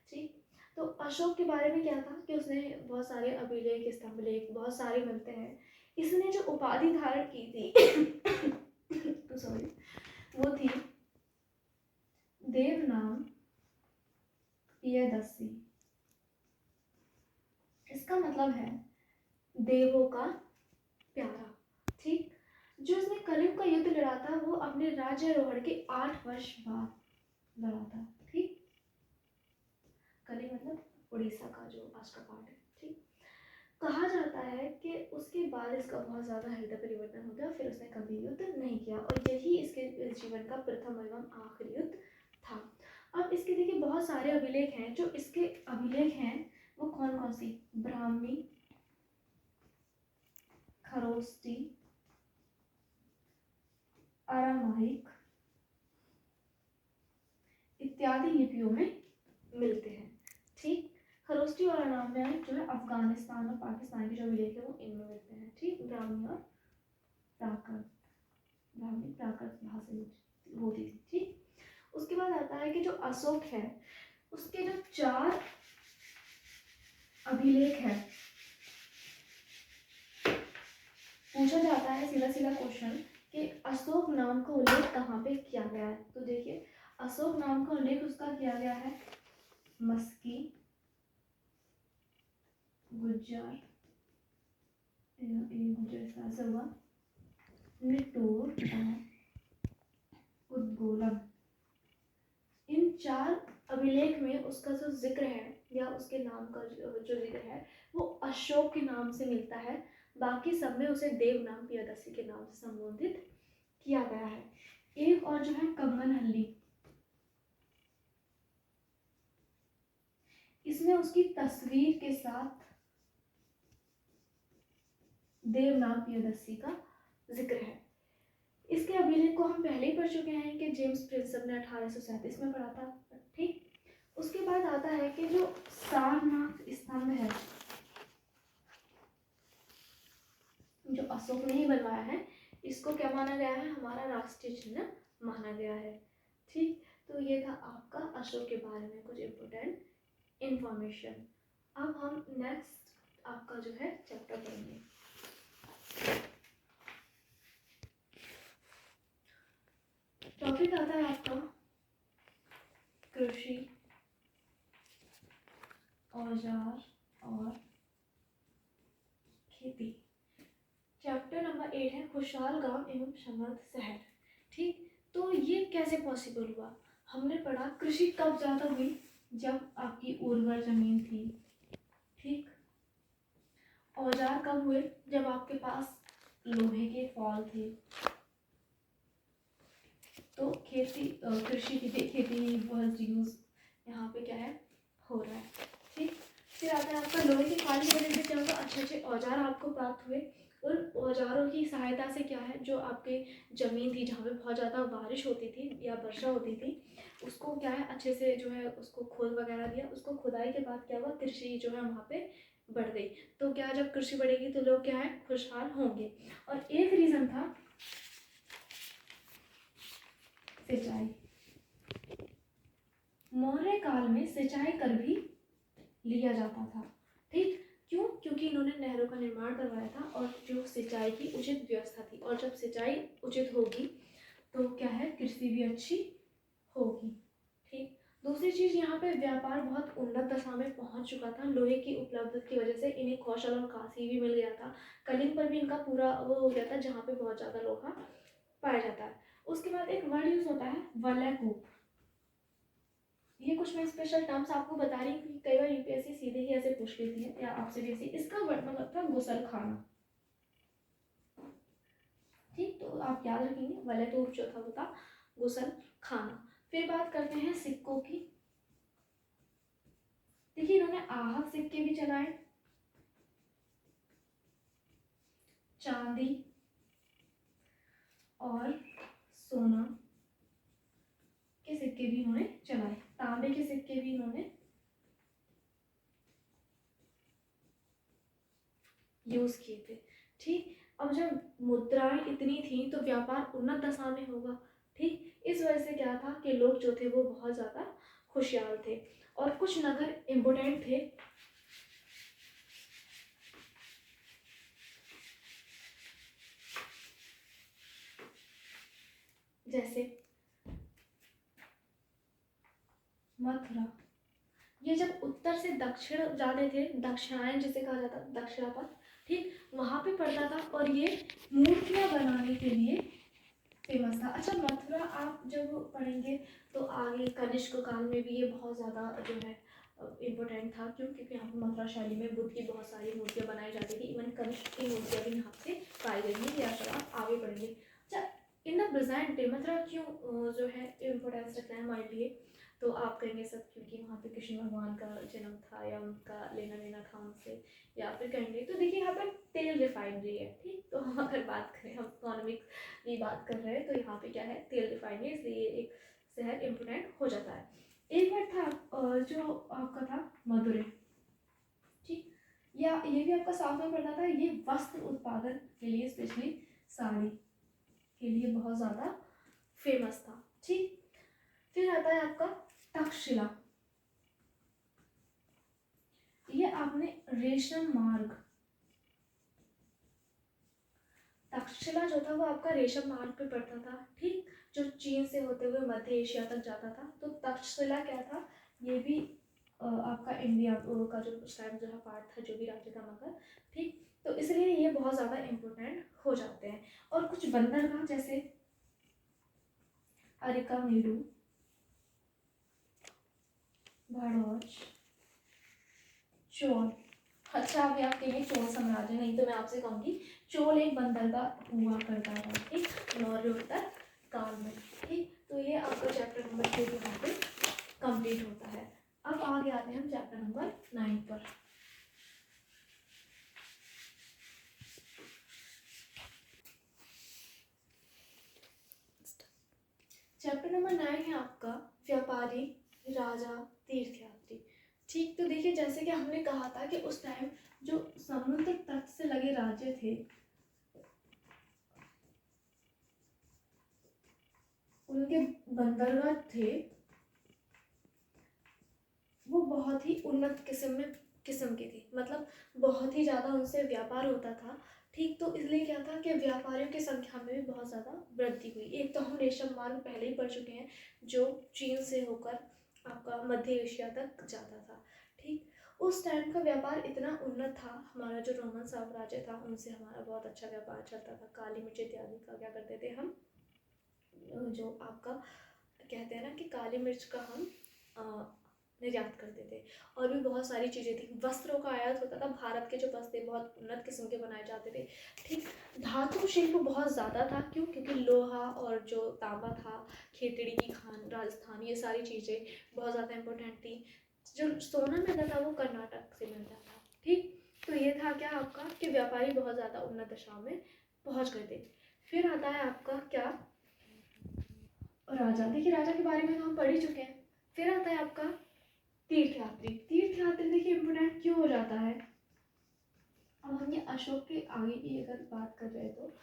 ठीक, तो अशोक के बारे में क्या था कि उसने बहुत सारे अभिलेख स्तंभलेख बहुत सारे मिलते हैं। इसने जो उपाधि धारण की थी तो सॉरी, वो थी देवनाम पियदस्सी। इसका मतलब है देवों का प्यारा। ठीक, जो इसने कलिंग का युद्ध लड़ा था वो अपने राज्यारोहण के 8 वर्ष बाद लड़ा था। ठीक, कलिंग मतलब उड़ीसा का जो आज का पार्ट है। ठीक, कहा जाता है कि उसके बाद इसका बहुत ज़्यादा हृदय परिवर्तन हो गया, फिर उसने कभी युद्ध नहीं किया और यही इसके जीवन का प्रथम एवं आखिरी युद्ध था। अब इसके देखिए बहुत सारे अभिलेख हैं। जो इसके अभिलेख हैं वो कौन कौन सी, ब्राह्मी, खरोष्टी, अरामाइक इत्यादि लिपियों में मिलते हैं। ठीक, खरोष्टी और अरामाइक जो है अफगानिस्तान और पाकिस्तान के जो अभिलेख है वो इनमें मिलते हैं। ठीक, ब्राह्मी और प्राकृत, ब्राह्मी प्राकृत भाषा होती थी। ठीक, उसके बाद आता है कि जो अशोक है उसके जो 4 अभिलेख है, पूछा जाता है सीधा सीधा क्वेश्चन कि अशोक नाम का उल्लेख कहाँ पे किया गया है। तो देखिए अशोक नाम का उल्लेख उसका किया गया है मस्की, गुज्जर, निटोर और उद्गोलम। इन 4 अभिलेख में उसका जो जिक्र है या उसके नाम का जो जिक्र है वो अशोक के नाम से मिलता है। बाकी सब में उसे देवनाम पियदस्सी के नाम से संबोधित किया गया है। एक और जो है कम्मनहल्ली, इसमें उसकी तस्वीर के साथ देवनाम पियदस्सी का जिक्र है। इसके अभिलेख को हम पहले ही पढ़ चुके हैं कि जेम्स प्रिंसप ने 1837 में पढ़ा था। ठीक, उसके बाद आता है कि जो सारनाथ स्तंभ है जो अशोक ने ही बनवाया है, इसको क्या माना गया है, हमारा राष्ट्रीय चिन्ह माना गया है। ठीक, तो ये था आपका अशोक के बारे में कुछ इम्पोर्टेंट इंफॉर्मेशन। अब हम नेक्स्ट आपका जो है चैप्टर पढ़ेंगे। टॉपिक आता है आपका कृषि, औजार और खेती। चैप्टर नंबर 8 है खुशहाल गांव एवं समृद्ध शहर। ठीक, तो ये कैसे पॉसिबल हुआ। हमने पढ़ा कृषि कब ज़्यादा हुई, जब आपकी उर्वर जमीन थी। ठीक, औजार कब हुए, जब आपके पास लोहे के फॉल थे। तो कृषि खेती बहुत यूज यहाँ पे क्या है हो रहा है। ठीक, फिर आता है आपका लोहे के फाल की वजह से क्या होगा, अच्छे अच्छे औजार आपको प्राप्त हुए। उन औजारों की सहायता से क्या है, जो आपके ज़मीन थी जहाँ पे बहुत ज़्यादा बारिश होती थी या वर्षा होती थी, उसको क्या है अच्छे से जो है उसको खोद वगैरह दिया। उसको खुदाई के बाद क्या हुआ, कृषि जो है वहाँ पे बढ़ गई। तो क्या, जब कृषि बढ़ेगी तो लोग क्या है खुशहाल होंगे। और एक रीज़न था सिंचाई। मौर्य काल में सिंचाई कर भी लिया जाता था। ठीक, क्यों, क्योंकि इन्होंने नहरों का निर्माण करवाया था और जो सिंचाई की उचित व्यवस्था थी। और जब सिंचाई उचित होगी तो क्या है कृषि भी अच्छी होगी। ठीक, दूसरी चीज़ यहाँ पे व्यापार बहुत उन्नत दशा में पहुँच चुका था। लोहे की उपलब्धता की वजह से इन्हें कौशल और कांसी भी मिल गया था। कलिंग पर भी इनका पूरा वो हो गया था जहाँ पे बहुत ज़्यादा लोहा पाया जाता है। उसके बाद एक वर्ड यूज होता है वलयकूप। ये कुछ मैं स्पेशल टर्म्स आपको बता रही हूँ क्योंकि कई बार यूपीएससी सीधे ही ऐसे पूछ लेती है या आपसे भी ऐसे। इसका मतलब था गुसल खाना। ठीक, तो आप याद रखेंगे वलयकूप जो था वो था गुसल खाना। फिर बात करते हैं सिक्कों की। देखिए इन्होंने आहत सिक्के भी चलाए, चांदी और सोना के सिक्के भी इन्होंने चलाए, तांबे के सिक्के भी इन्होंने यूज किए थे। ठीक, अब जब मुद्राएं इतनी थी तो व्यापार उन्नत दशा में होगा। ठीक, इस वजह से क्या था कि लोग जो थे वो बहुत ज़्यादा खुशहाल थे। और कुछ नगर इम्पोर्टेंट थे जैसे मथुरा, ये जब उत्तर से दक्षिण जाते थे, दक्षिणायन जिसे कहा जाता, दक्षिणापथ, ठीक, वहाँ पे पड़ता था और ये मूर्तियाँ बनाने के लिए फेमस था। अच्छा, मथुरा आप जब पढ़ेंगे तो आगे कनिष्क काल में भी ये बहुत ज़्यादा जो है इम्पोर्टेंट था। क्यों? क्योंकि यहाँ पर मथुरा शैली में बुद्ध की बहुत सारी मूर्तियाँ बनाई जाती थी। इवन कनिष्क की मूर्तियाँ भी यहाँ से पाई गई हैं। ये अगर आप आगे पढ़ेंगे। अच्छा, in the present day Mathura क्यों जो है इम्पोर्टेंस रखना है हमारे लिए, तो आप कहेंगे सब क्योंकि वहाँ पे कृष्ण भगवान का जन्म था या उनका लेना देना था उनसे, या फिर कहेंगे तो देखिए यहाँ पर तेल रिफाइनरी है, ठीक। तो हम अगर बात करें, हम इकोनॉमिक की बात कर रहे हैं, तो यहाँ पे क्या है, तेल रिफाइनरी, इसलिए एक शहर इम्पोर्टेंट हो जाता है। एक बार था जो आपका था मदुरै, ठीक, या ये भी आपका साथ में पड़ता था। ये वस्त्र उत्पादन के लिए, स्पेशली साड़ी के लिए बहुत ज़्यादा फेमस था, ठीक। फिर आता है आपका तक्षशिला। ये आपने रेशम मार्ग, तक्षशिला जो था वो आपका रेशम मार्ग पे पड़ता था, ठीक, जो चीन से होते हुए मध्य एशिया तक जाता था। तो तक्षशिला क्या था, ये भी आपका इंडिया का जो उस टाइम जो है पार्ट था, जो भी राज्य था मगध, ठीक। तो इसलिए ये बहुत ज़्यादा इम्पोर्टेंट हो जाते हैं। और कुछ बंदरगाह जैसे अरिकामेडू, भड़ौच, चोल। अच्छा, अभी आप कहेंगे चोल साम्राज्य, नहीं तो मैं आपसे कहूँगी चोल एक बंदरगाह हुआ करता था, ठीक, मौर्योत्तर काल में, ठीक। तो ये आपका चैप्टर नंबर 2 यहाँ पे कंप्लीट होता है। अब आगे आते हैं हम चैप्टर नंबर 9 पर। चैप्टर नंबर 9 है आपका व्यापारी, राजा, तीर्थयात्री, ठीक। तो देखिए, जैसे कि हमने कहा था कि उस टाइम जो समुद्र तट से लगे राज्य थे, उनके बंदरगाह थे वो बहुत ही उन्नत किस्म के थे, मतलब बहुत ही ज़्यादा उनसे व्यापार होता था, ठीक। तो इसलिए क्या था कि व्यापारियों की संख्या में भी बहुत ज़्यादा वृद्धि हुई। एक तो हम रेशम मार्ग पहले ही पढ़ चुके हैं, जो चीन से होकर आपका मध्य एशिया तक जाता था, ठीक। उस टाइम का व्यापार इतना उन्नत था, हमारा जो रोमन साम्राज्य था उनसे हमारा बहुत अच्छा व्यापार चलता था। काली मिर्च इत्यादि का क्या करते थे हम, जो आपका कहते हैं ना कि काली मिर्च का हम निर्यात करते थे। और भी बहुत सारी चीज़ें थी, वस्त्रों का आयात होता था, भारत के जो वस्त्र बहुत उन्नत किस्म के बनाए जाते थे, ठीक। धातु शिल्प बहुत ज़्यादा था, क्यों? क्योंकि लोहा और जो तांबा था, खेतड़ी की खान, राजस्थान, ये सारी चीज़ें बहुत ज़्यादा इम्पोर्टेंट थी। जो सोना मिलता था वो कर्नाटक से मिलता था, ठीक। तो ये था क्या आपका कि व्यापारी बहुत ज़्यादा उन्नत दशा में पहुँच गए थे। फिर आता है आपका क्या, राजा। देखिए, राजा के बारे में तो हम पढ़ ही चुके हैं। फिर आता है आपका तीर्थयात्री। तीर्थयात्री देखिए इम्पोर्टेंट क्यों हो जाता है, अब हम ये अशोक के आगे की अगर बात कर रहे हैं तो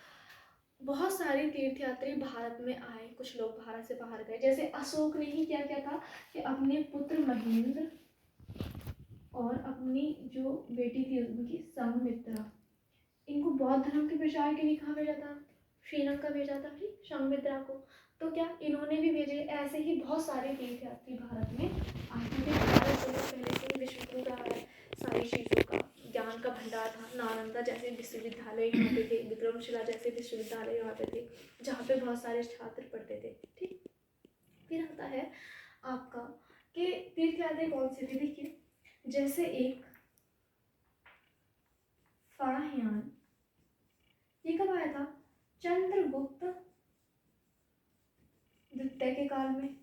बहुत सारे तीर्थयात्री भारत में आए, कुछ लोग भारत से बाहर गए। जैसे अशोक ने ही क्या किया था कि अपने पुत्र महेंद्र और अपनी जो बेटी थी उनकी संघमित्रा, इनको बौद्ध धर्म के प्रचार के लिए कहाँ भेजा था, श्रीलंका भेजा था, ठीक, संघमित्रा को। तो क्या इन्होंने भी भेजे। ऐसे ही बहुत सारे तीर्थयात्री भारत में आए, क्योंकि भारत जो है पहले से ही विश्व गुरु रहा है, सारी चीज़ों का ज्ञान का भंडार था। नालंदा जैसे विश्वविद्यालय यहाँ पे थे, विक्रमशिला जैसे विश्वविद्यालय यहाँ पे थे, जहाँ पे बहुत सारे छात्र पढ़ते थे, ठीक। फिर आता है आपका कि तीर्थयात्री कौन से थे। देखिए, जैसे एक फाहियान, ये कब आया था, चंद्रगुप्त द्वितीय के काल में।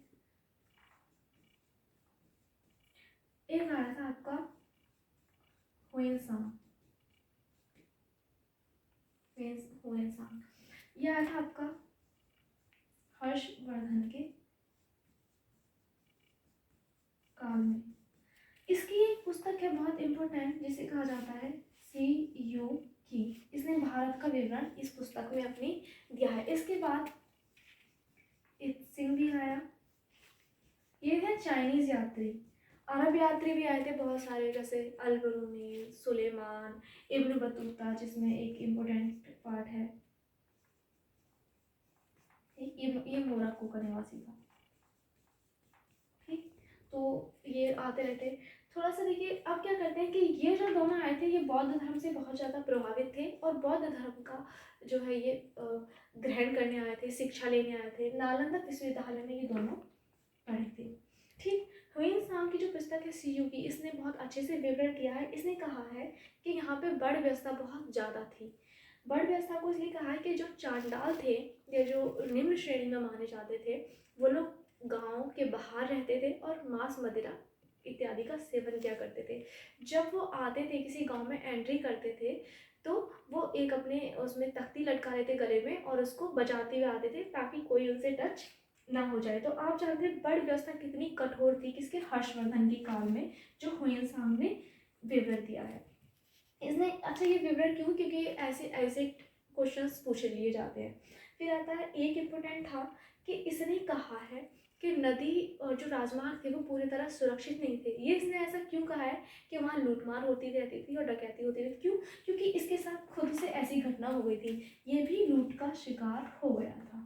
एक आया था आपका हुएनसांग, ये आया था आपका हर्षवर्धन के काल में। इसकी एक पुस्तक है बहुत इम्पोर्टेंट, जिसे कहा जाता है CU की। इसने भारत का विवरण इस पुस्तक में अपनी दिया है। इसके बाद सिंह भी आया, ये है चाइनीज यात्री। अरब यात्री भी आए थे बहुत सारे, जैसे अल-बरूनी, सुलेमान, इब्न बतूता, जिसमें एक इम्पोर्टेंट पार्ट है, ठीक, ये मोरक्को का निवासी था। ठीक, तो ये आते रहते। थोड़ा सा देखिए, अब क्या करते हैं कि ये जो दोनों आए थे ये बौद्ध धर्म से बहुत ज़्यादा प्रभावित थे और बौद्ध धर्म का जो है ये ग्रहण करने आए थे, शिक्षा लेने आए थे। नालंदा विश्वविद्यालय में ये दोनों पढ़े थे। ठीक, ह्वेन की जो पुस्तक है सीयूकी, इसने बहुत अच्छे से विवरण किया है। इसने कहा है कि यहाँ पे बड़ व्यवस्था बहुत ज़्यादा थी। बड़ व्यवस्था को इसलिए कहा है कि जो चांडाल थे या जो निम्न श्रेणी में माने जाते थे, वो लोग गांव के बाहर रहते थे और मांस मदिरा इत्यादि का सेवन किया करते थे। जब वो आते थे किसी गांव में एंट्री करते थे तो वो एक अपने उसमें तख्ती लटका लेते गले में और उसको बजाते हुए आते थे ताकि कोई उनसे टच ना हो जाए। तो आप जानते हैं बड़ व्यवस्था कितनी कठोर थी, किसके, हर्षवर्धन के काल में, जो ह्वेन ने विवरण दिया है इसने। अच्छा, ये विवरण क्यों? क्योंकि ऐसे ऐसे क्वेश्चंस पूछे लिए जाते हैं। फिर आता है, एक इम्पोर्टेंट था कि इसने कहा है कि नदी और जो राजमार्ग थे वो पूरी तरह सुरक्षित नहीं थे। ये इसने ऐसा क्यों कहा है कि वहाँ लूटमार होती रहती थी और डकैती होती रहती। क्यों? क्योंकि इसके साथ खुद से ऐसी घटना हो गई थी, ये भी लूट का शिकार हो गया था।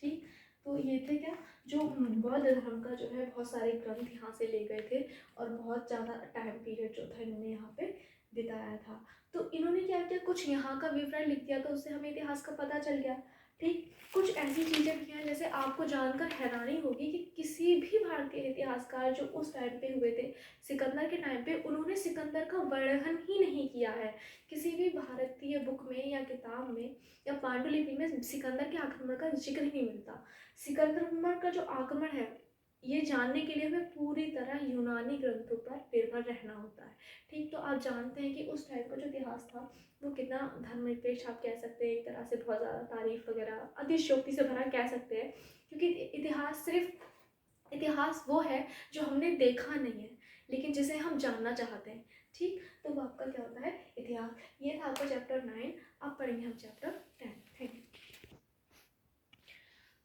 ठीक, तो ये थे क्या, जो बौद्ध धर्म का जो है बहुत सारे ग्रंथ यहाँ से ले गए थे और बहुत ज़्यादा टाइम पीरियड जो था इन्होंने यहाँ पे बिताया था। तो इन्होंने क्या किया, कुछ यहाँ का विवरण लिख दिया तो उससे हमें इतिहास का पता चल गया। ठीक, कुछ ऐसी चीज़ें भी हैं जैसे आपको जानकर हैरानी होगी कि किसी भी भारतीय इतिहासकार जो उस टाइम पे हुए थे सिकंदर के टाइम पे, उन्होंने सिकंदर का वर्णन ही नहीं किया है किसी भी भारतीय बुक में या किताब में या पांडुलिपि में। सिकंदर के आक्रमण का जिक्र ही नहीं मिलता। सिकंदर का जो आक्रमण है ये जानने के लिए हमें पूरी तरह यूनानी ग्रंथों पर निर्भर रहना होता है। ठीक, तो आप जानते हैं कि उस टाइम का जो इतिहास था वो कितना धर्मनिरपेक्ष आप कह सकते हैं, एक तरह से बहुत ज़्यादा तारीफ वगैरह अतिशयोक्ति से भरा कह सकते हैं, क्योंकि इतिहास सिर्फ इतिहास वो है जो हमने देखा नहीं है लेकिन जिसे हम जानना चाहते हैं। ठीक, तो वो आपका क्या होता है, इतिहास। ये था आपका चैप्टर 9। अब पढ़ेंगे हम chapter 10। Thank you.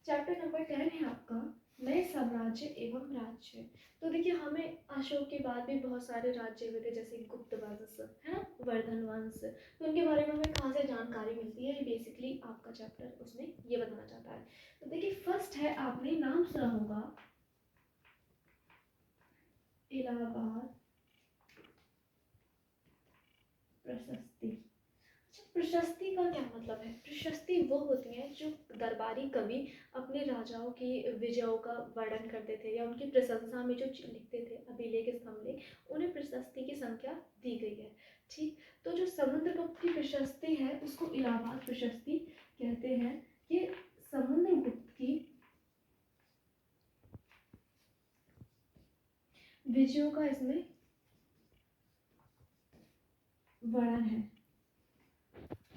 Chapter number 10 है आपका नए साम्राज्य एवं राज्य। तो देखिए, हमें अशोक के बाद भी बहुत सारे राज्य हुए थे, जैसे गुप्त वंश है ना, वर्धन वंश। तो उनके बारे में हमें कहाँ से जानकारी मिलती है, बेसिकली आपका चैप्टर उसमें ये बताना चाहता है। तो देखिए, फर्स्ट है, आपने नाम सुना होगा इलाहाबाद प्रशस्ति। प्रशस्ति का क्या मतलब है? प्रशस्ति वो होती है जो दरबारी कवि अपने राजाओं की विजयों का वर्णन करते थे या उनकी प्रशंसा में जो लिखते थे अभिलेख स्तंभ, उन्हें प्रशस्ति की संख्या दी गई है। ठीक, तो जो समुद्रगुप्त की प्रशस्ति है उसको इलाहाबाद प्रशस्ति कहते हैं। ये समुद्रगुप्त की विजयों का इसमें वर्णन है।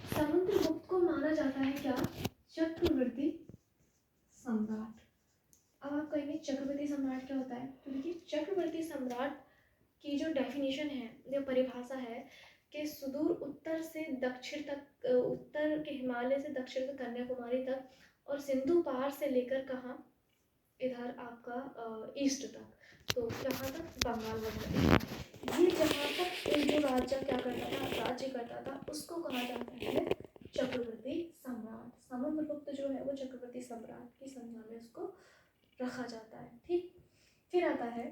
समुद्रगुप्त को माना जाता है क्या, चक्रवर्ती सम्राट। अब आप कहेंगे चक्रवर्ती सम्राट क्या होता है? तो देखिए, चक्रवर्ती सम्राट की जो डेफिनेशन है या परिभाषा है कि सुदूर उत्तर से दक्षिण तक, उत्तर के हिमालय से दक्षिण तक कन्याकुमारी तक और सिंधु पार से लेकर कहाँ, इधर आपका ईस्ट तक, तो यहाँ तक बंगाल वगैरह, ये जहाँ तक एक जो राज्य क्या करता था, राज्य करता था, उसको कहा जाता है चक्रवर्ती सम्राट। समुद्रगुप्त जो है वो चक्रवर्ती सम्राट की संज्ञा में उसको रखा जाता है। ठीक, फिर आता है,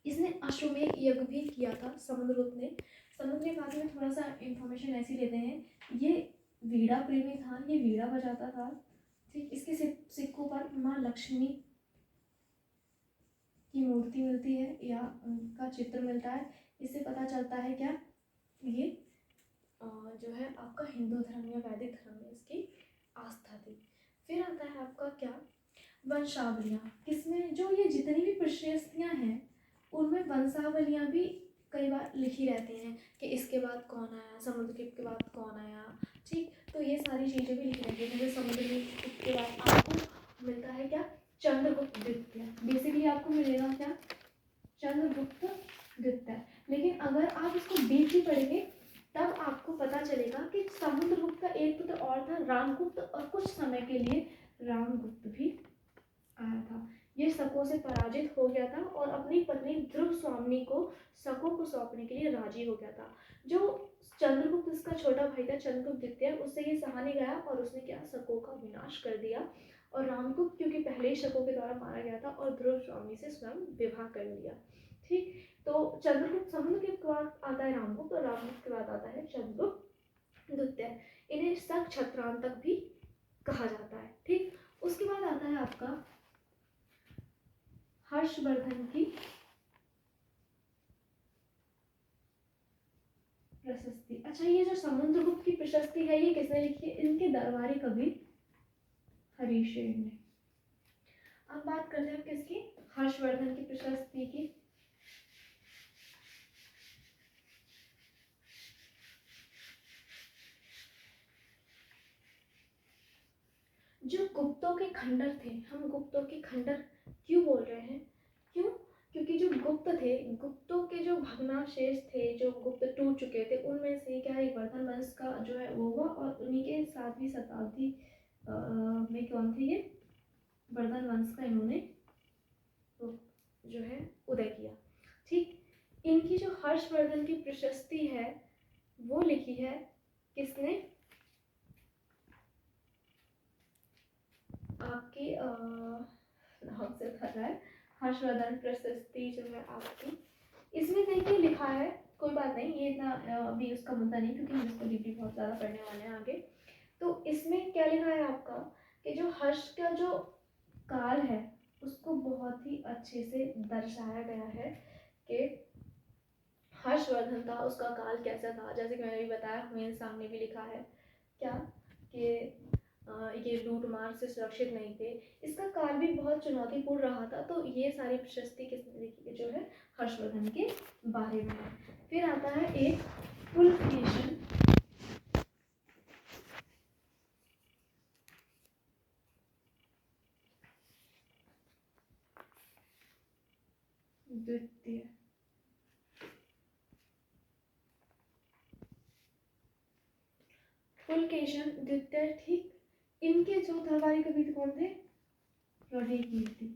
इसने अश्वमेध यज्ञ भी किया था समुद्रगुप्त ने। समुद्र के बारे में थोड़ा सा इंफॉर्मेशन ऐसी लेते हैं, ये वीणा प्रेमी था, ये वीणा बजाता था। ठीक, इसके सिक्कों पर माँ लक्ष्मी की मूर्ति मिलती है या उनका चित्र मिलता है। इससे पता चलता है क्या, ये जो है आपका हिंदू धर्म या वैदिक धर्म में इसकी आस्था थी। फिर आता है आपका क्या, वंशावलियाँ। किसमें, जो ये जितनी भी प्रशस्तियाँ हैं उनमें वंशावलियाँ भी कई बार लिखी रहती हैं कि इसके बाद कौन आया, समुद्रगुप्त के बाद कौन आया। ठीक, तो ये सारी चीज़ें भी लिखी रहती हैं। जैसे समुद्रगुप्त के बाद आपको मिलता है क्या, चंद्रगुप्त द्वितीय। बेसिकली आपको मिलेगा क्या, चंद्रगुप्त द्वितीय। लेकिन अगर आप इसको डीपली पढ़ेंगे तब आपको पता चलेगा कि समुद्रगुप्त का एक पुत्र और था रामगुप्त, और कुछ समय के लिए रामगुप्त भी आया था। ये शकों से पराजित हो गया था और अपनी पत्नी ध्रुव स्वामिनी को शकों को सौंपने के लिए राजी हो गया था। जो चंद्रगुप्त इसका छोटा भाई था, चंद्रगुप्त द्वितीय, उससे ये सहा नहीं गया और उसने क्या, शकों का विनाश कर दिया। और रामगुप्त क्योंकि पहले ही शकों के द्वारा मारा गया था और ध्रुव स्वामी से स्वयं विवाह कर लिया। ठीक, तो चंद्रगुप्त समुद्र के बाद आता है रामगुप्त और रामगुप्त के बाद आता है चंद्रगुप्त द्वितीय। इन्हें शक छत्रांतक भी कहा जाता है। ठीक, उसके बाद आता है आपका हर्षवर्धन की प्रशस्ति। अच्छा, ये जो समुद्रगुप्त की प्रशस्ति है ये किसने लिखी है? इनके दरबारी कवि हरिशेन ने। अब बात करते हैं किसकी, हर्षवर्धन की प्रशस्ति की। जो गुप्तों के खंडर थे, हम गुप्तों के खंडर क्यों बोल रहे हैं? क्यों? क्योंकि जो गुप्त थे, गुप्तों के जो भग्नावशेष थे, जो गुप्त टूट चुके थे, उनमें से क्या है, वर्धन वंश का जो है वो हुआ और उन्हीं के 7वीं शताब्दी में कौन थे ये, वर्धन वंश का इन्होंने तो जो है उदय किया। ठीक, इनकी जो हर्षवर्धन की प्रशस्ति है वो लिखी है किसने? आपकी नाम से कर रहा है, हर्षवर्धन प्रशस्ति जो है आपकी, इसमें देखिए लिखा है, कोई बात नहीं, ये इतना अभी उसका मुद्दा नहीं, क्योंकि हम इसको डीपली बहुत ज़्यादा पढ़ने वाले हैं आगे। तो इसमें क्या लिखा है आपका कि जो हर्ष का जो काल है उसको बहुत ही अच्छे से दर्शाया गया है कि हर्षवर्धन था, उसका काल कैसा था। जैसे कि मैंने भी बताया, मेरे सामने भी लिखा है क्या कि ये लूटमार से सुरक्षित नहीं थे, इसका काल भी बहुत चुनौतीपूर्ण रहा था। तो ये सारी प्रशस्ति किसने लिखी जो है, हर्षवर्धन के बारे में है। फिर आता है एक पुलकेशन द्वितीय। पुलकेशन द्वितीय, ठीक, इनके जो दरबारी कवि कौन थे? रविकीर्ति।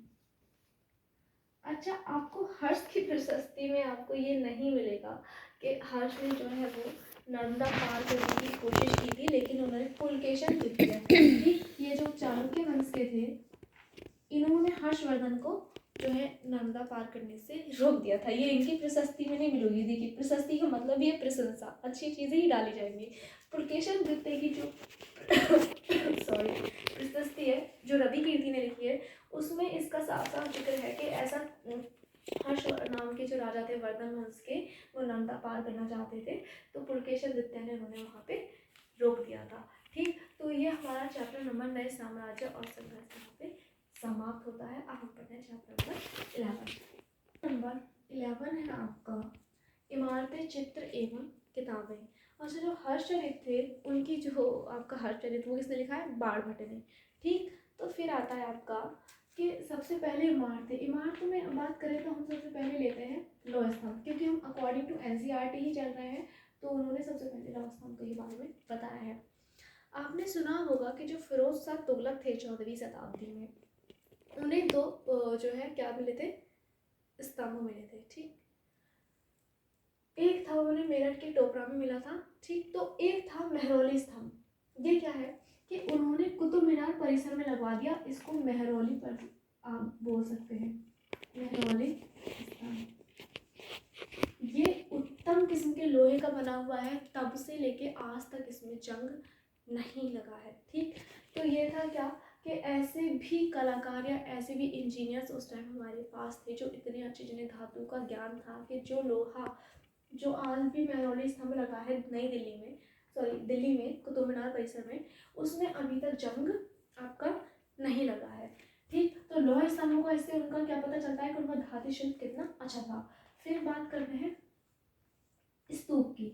अच्छा, आपको हर्ष की प्रशस्ति में आपको ये नहीं मिलेगा कि हर्ष ने जो है वो नर्मदा पार करने की कोशिश की थी, लेकिन उन्होंने पुलकेशन जीत लिया। ठीक, ये जो चालुक्य वंश के थे, इन्होंने हर्षवर्धन को जो है नर्मदा पार करने से रोक दिया था। ये इनकी प्रशस्ति में नहीं मिलेगी। देखिए, प्रशस्ति का मतलब ये प्रशंसा, अच्छी चीजें ही डाली जाएंगी। पुलकेशन द्वितीय की जो सॉरी प्रशस्ति है जो रविकीर्ति ने लिखी है, उसमें इसका साफ साफ जिक्र है कि ऐसा हर्ष नाम के जो राजा थे वर्धन वंश के, वो नर्मदा पार करना चाहते थे, तो पुलकेशन द्वितीय ने उन्होंने वहाँ पे रोक दिया था। ठीक, तो ये हमारा चैप्टर नंबर नए साम्राज्य और संघर्ष यहाँ पे समाप्त होता है। अब हम पढ़ते हैं चैप्टर नंबर 11। नंबर 11 है आपका इमारतें, चित्र एवं किताबें। अच्छा, जो हर्षचरित थे उनकी जो आपका हर्षचरित वो किसने लिखा है? बाणभट्ट ने। ठीक, तो फिर आता है आपका कि सबसे पहले इमारतों में बात करें तो हम सबसे पहले लेते हैं लौह स्तंभ, क्योंकि हम अकॉर्डिंग टू एनसीईआरटी ही चल रहे हैं, तो उन्होंने सबसे पहले लौह स्तंभ के बारे में बताया है। आपने सुना होगा कि जो फिरोज शाह तुगलक थे 14वीं शताब्दी में, उन्हें दो जो है क्या मिले थे? स्तंभ मिले थे। ठीक, एक था उन्हें मेरठ के टोकरा में मिला था। ठीक, तो एक था मेहरौली स्तंभ। ये क्या है कि उन्होंने कुतुब मीनार परिसर में लगवा दिया। इसको मेहरौली पर आप बोल सकते हैं, मेहरौली स्तंभ। ये उत्तम किस्म के लोहे का बना हुआ है, तब से लेके आज तक इसमें जंग नहीं लगा है। ठीक, तो ये था क्या कि ऐसे भी कलाकार या ऐसे भी इंजीनियर्स उस टाइम हमारे पास थे जो इतने अच्छे, जिन्हें धातु का ज्ञान था कि जो लोहा जो आज भी मेहरौली स्तंभ लगा है नई दिल्ली में, दिल्ली में कुतुब मीनार परिसर में, उसमें अभी तक जंग आपका नहीं लगा है। ठीक, तो लौह स्तंभों का इससे उनका क्या पता चलता है कि उनका धातु शिल्प कितना अच्छा था। फिर बात करते हैं स्तूप की।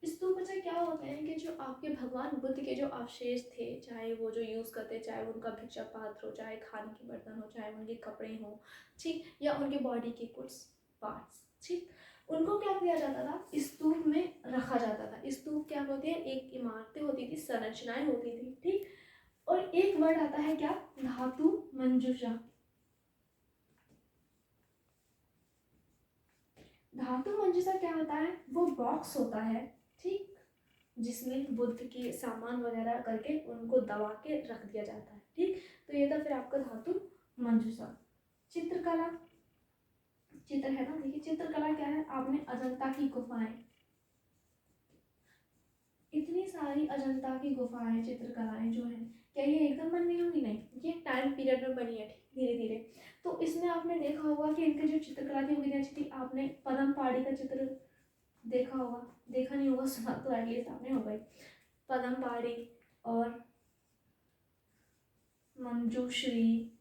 स्तूप अच्छा क्या होते हैं कि जो आपके भगवान बुद्ध के जो अवशेष थे, चाहे वो जो यूज़ करते, चाहे उनका भिक्षा पात्र हो, चाहे खाने के बर्तन हो, चाहे उनके कपड़े हो, ठीक, या उनके बॉडी के कुछ पार्ट्स, ठीक, उनको क्या किया जाता था? स्तूप में रखा जाता था। स्तूप क्या होते हैं? एक इमारतें होती थी, संरचनाएं होती थी। ठीक, और एक वर्ड आता है क्या? धातु मंजूषा। धातु मंजूषा क्या होता है, वो बॉक्स होता है, ठीक, जिसमें बुद्ध के सामान वगैरह करके उनको दबा के रख दिया जाता है, ठीक। तो ये था फिर आपका धातु मंजूषा। चित्रकला, चित्र है ना, देखिए चित्रकला क्या है, आपने अजंता की गुफाएं, इतनी सारी अजंता की गुफाएं, चित्रकलाएं जो है, क्या ये एकदम बन गई होंगी? नहीं, ये टाइम पीरियड में बनी है, धीरे धीरे। तो इसमें आपने देखा होगा कि इनकी जो चित्रकला थी वो कितनी अच्छी थी। आपने पदम पाड़ी का चित्र देखा होगा, देखा नहीं होगा, सुना तो एटलीस्ट आपने होगा ही। पदम पाड़ी और मंजूश्री,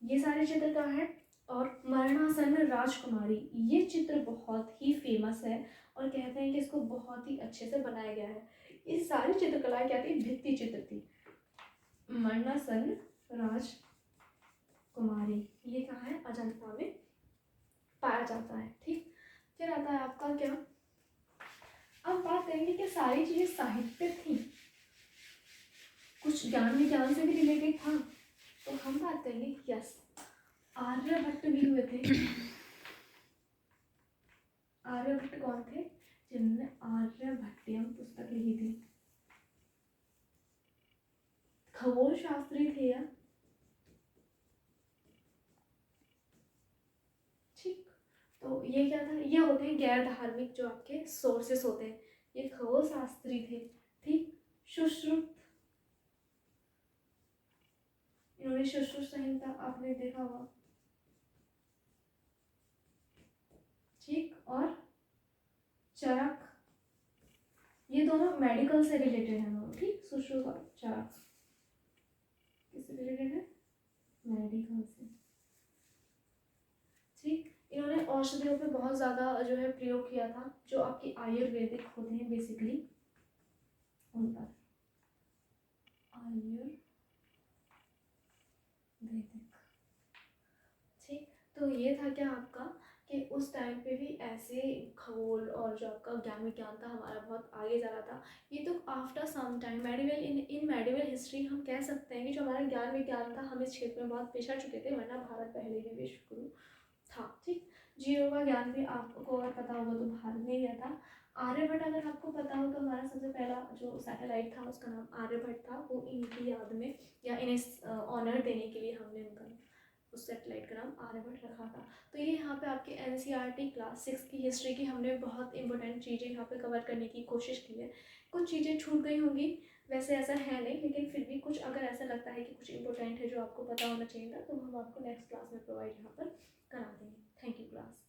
ये सारे चित्र कहाँ हैं। और मरणासन राजकुमारी, ये चित्र बहुत ही फेमस है और कहते हैं कि इसको बहुत ही अच्छे से बनाया गया है। ये सारी चित्रकलाएं क्या थी, भित्ति चित्र थी। मरणासन राजकुमारी, ये कहाँ है, अजंता में पाया जाता है, ठीक। फिर आता है आपका क्या, अब बात करेंगे कि सारी चीजें साहित्य थी, कुछ ज्ञान विज्ञान से भी रिलेटेड था, तो हम बात करेंगे, यस, आर्यभट्ट भी हुए थे। आर्यभट्ट कौन थे, जिन्होंने आर्यभट्टियम पुस्तक लिखी थी। खगोल शास्त्री थे या, ठीक। तो ये क्या था, ये होते हैं गैर धार्मिक जो आपके सोर्सेस होते हैं, ये खगोल शास्त्री थे, ठीक। सुश्रुत, इन्होंने सुश्रुत संहिता आपने देखा होगा, ठीक। और चरक, ये दोनों मेडिकल से रिलेटेड है दोनों, ठीक। सुश्रुत और चरक किससे रिलेटेड है, मेडिकल से, ठीक। इन्होंने औषधियों पे बहुत ज़्यादा जो है प्रयोग किया था, जो आपकी आयुर्वेदिक होते हैं बेसिकली, उन पर आयुर्वेदिक, ठीक। तो ये था क्या आपका, कि उस टाइम पे भी ऐसे खगोल और जो आपका ज्ञान विज्ञान था हमारा बहुत आगे जा रहा था। ये तो आफ्टर सम टाइम मेडिवल, इन मेडिवल हिस्ट्री हम कह सकते हैं कि जो हमारा ज्ञान विज्ञान था हम इस क्षेत्र में बहुत पिछड़ चुके थे, वरना भारत पहले ही विश्व गुरु था, ठीक। जीरो का ज्ञान भी आपको अगर पता होगा तो भारत में ही रहता। आर्यभट्ट अगर आपको पता हो तो हमारा सबसे पहला जो सैटेलाइट था उसका नाम आर्यभट्ट था, वो इनकी याद में या इन्हें ऑनर देने के लिए हमने उनका उस सैटेलाइट का नाम आर्यभट्ट रखा था। तो ये यहाँ पे आपके एनसीईआरटी क्लास 6 की हिस्ट्री की हमने बहुत इंपॉर्टेंट चीज़ें यहाँ पे कवर करने की कोशिश की है। कुछ चीज़ें छूट गई होंगी, वैसे ऐसा है नहीं, लेकिन फिर भी कुछ अगर ऐसा लगता है कि कुछ इंपॉर्टेंट है जो आपको पता होना चाहिए था, तो हम आपको नेक्स्ट क्लास में प्रोवाइड यहाँ पर करा देंगे। Thank you class.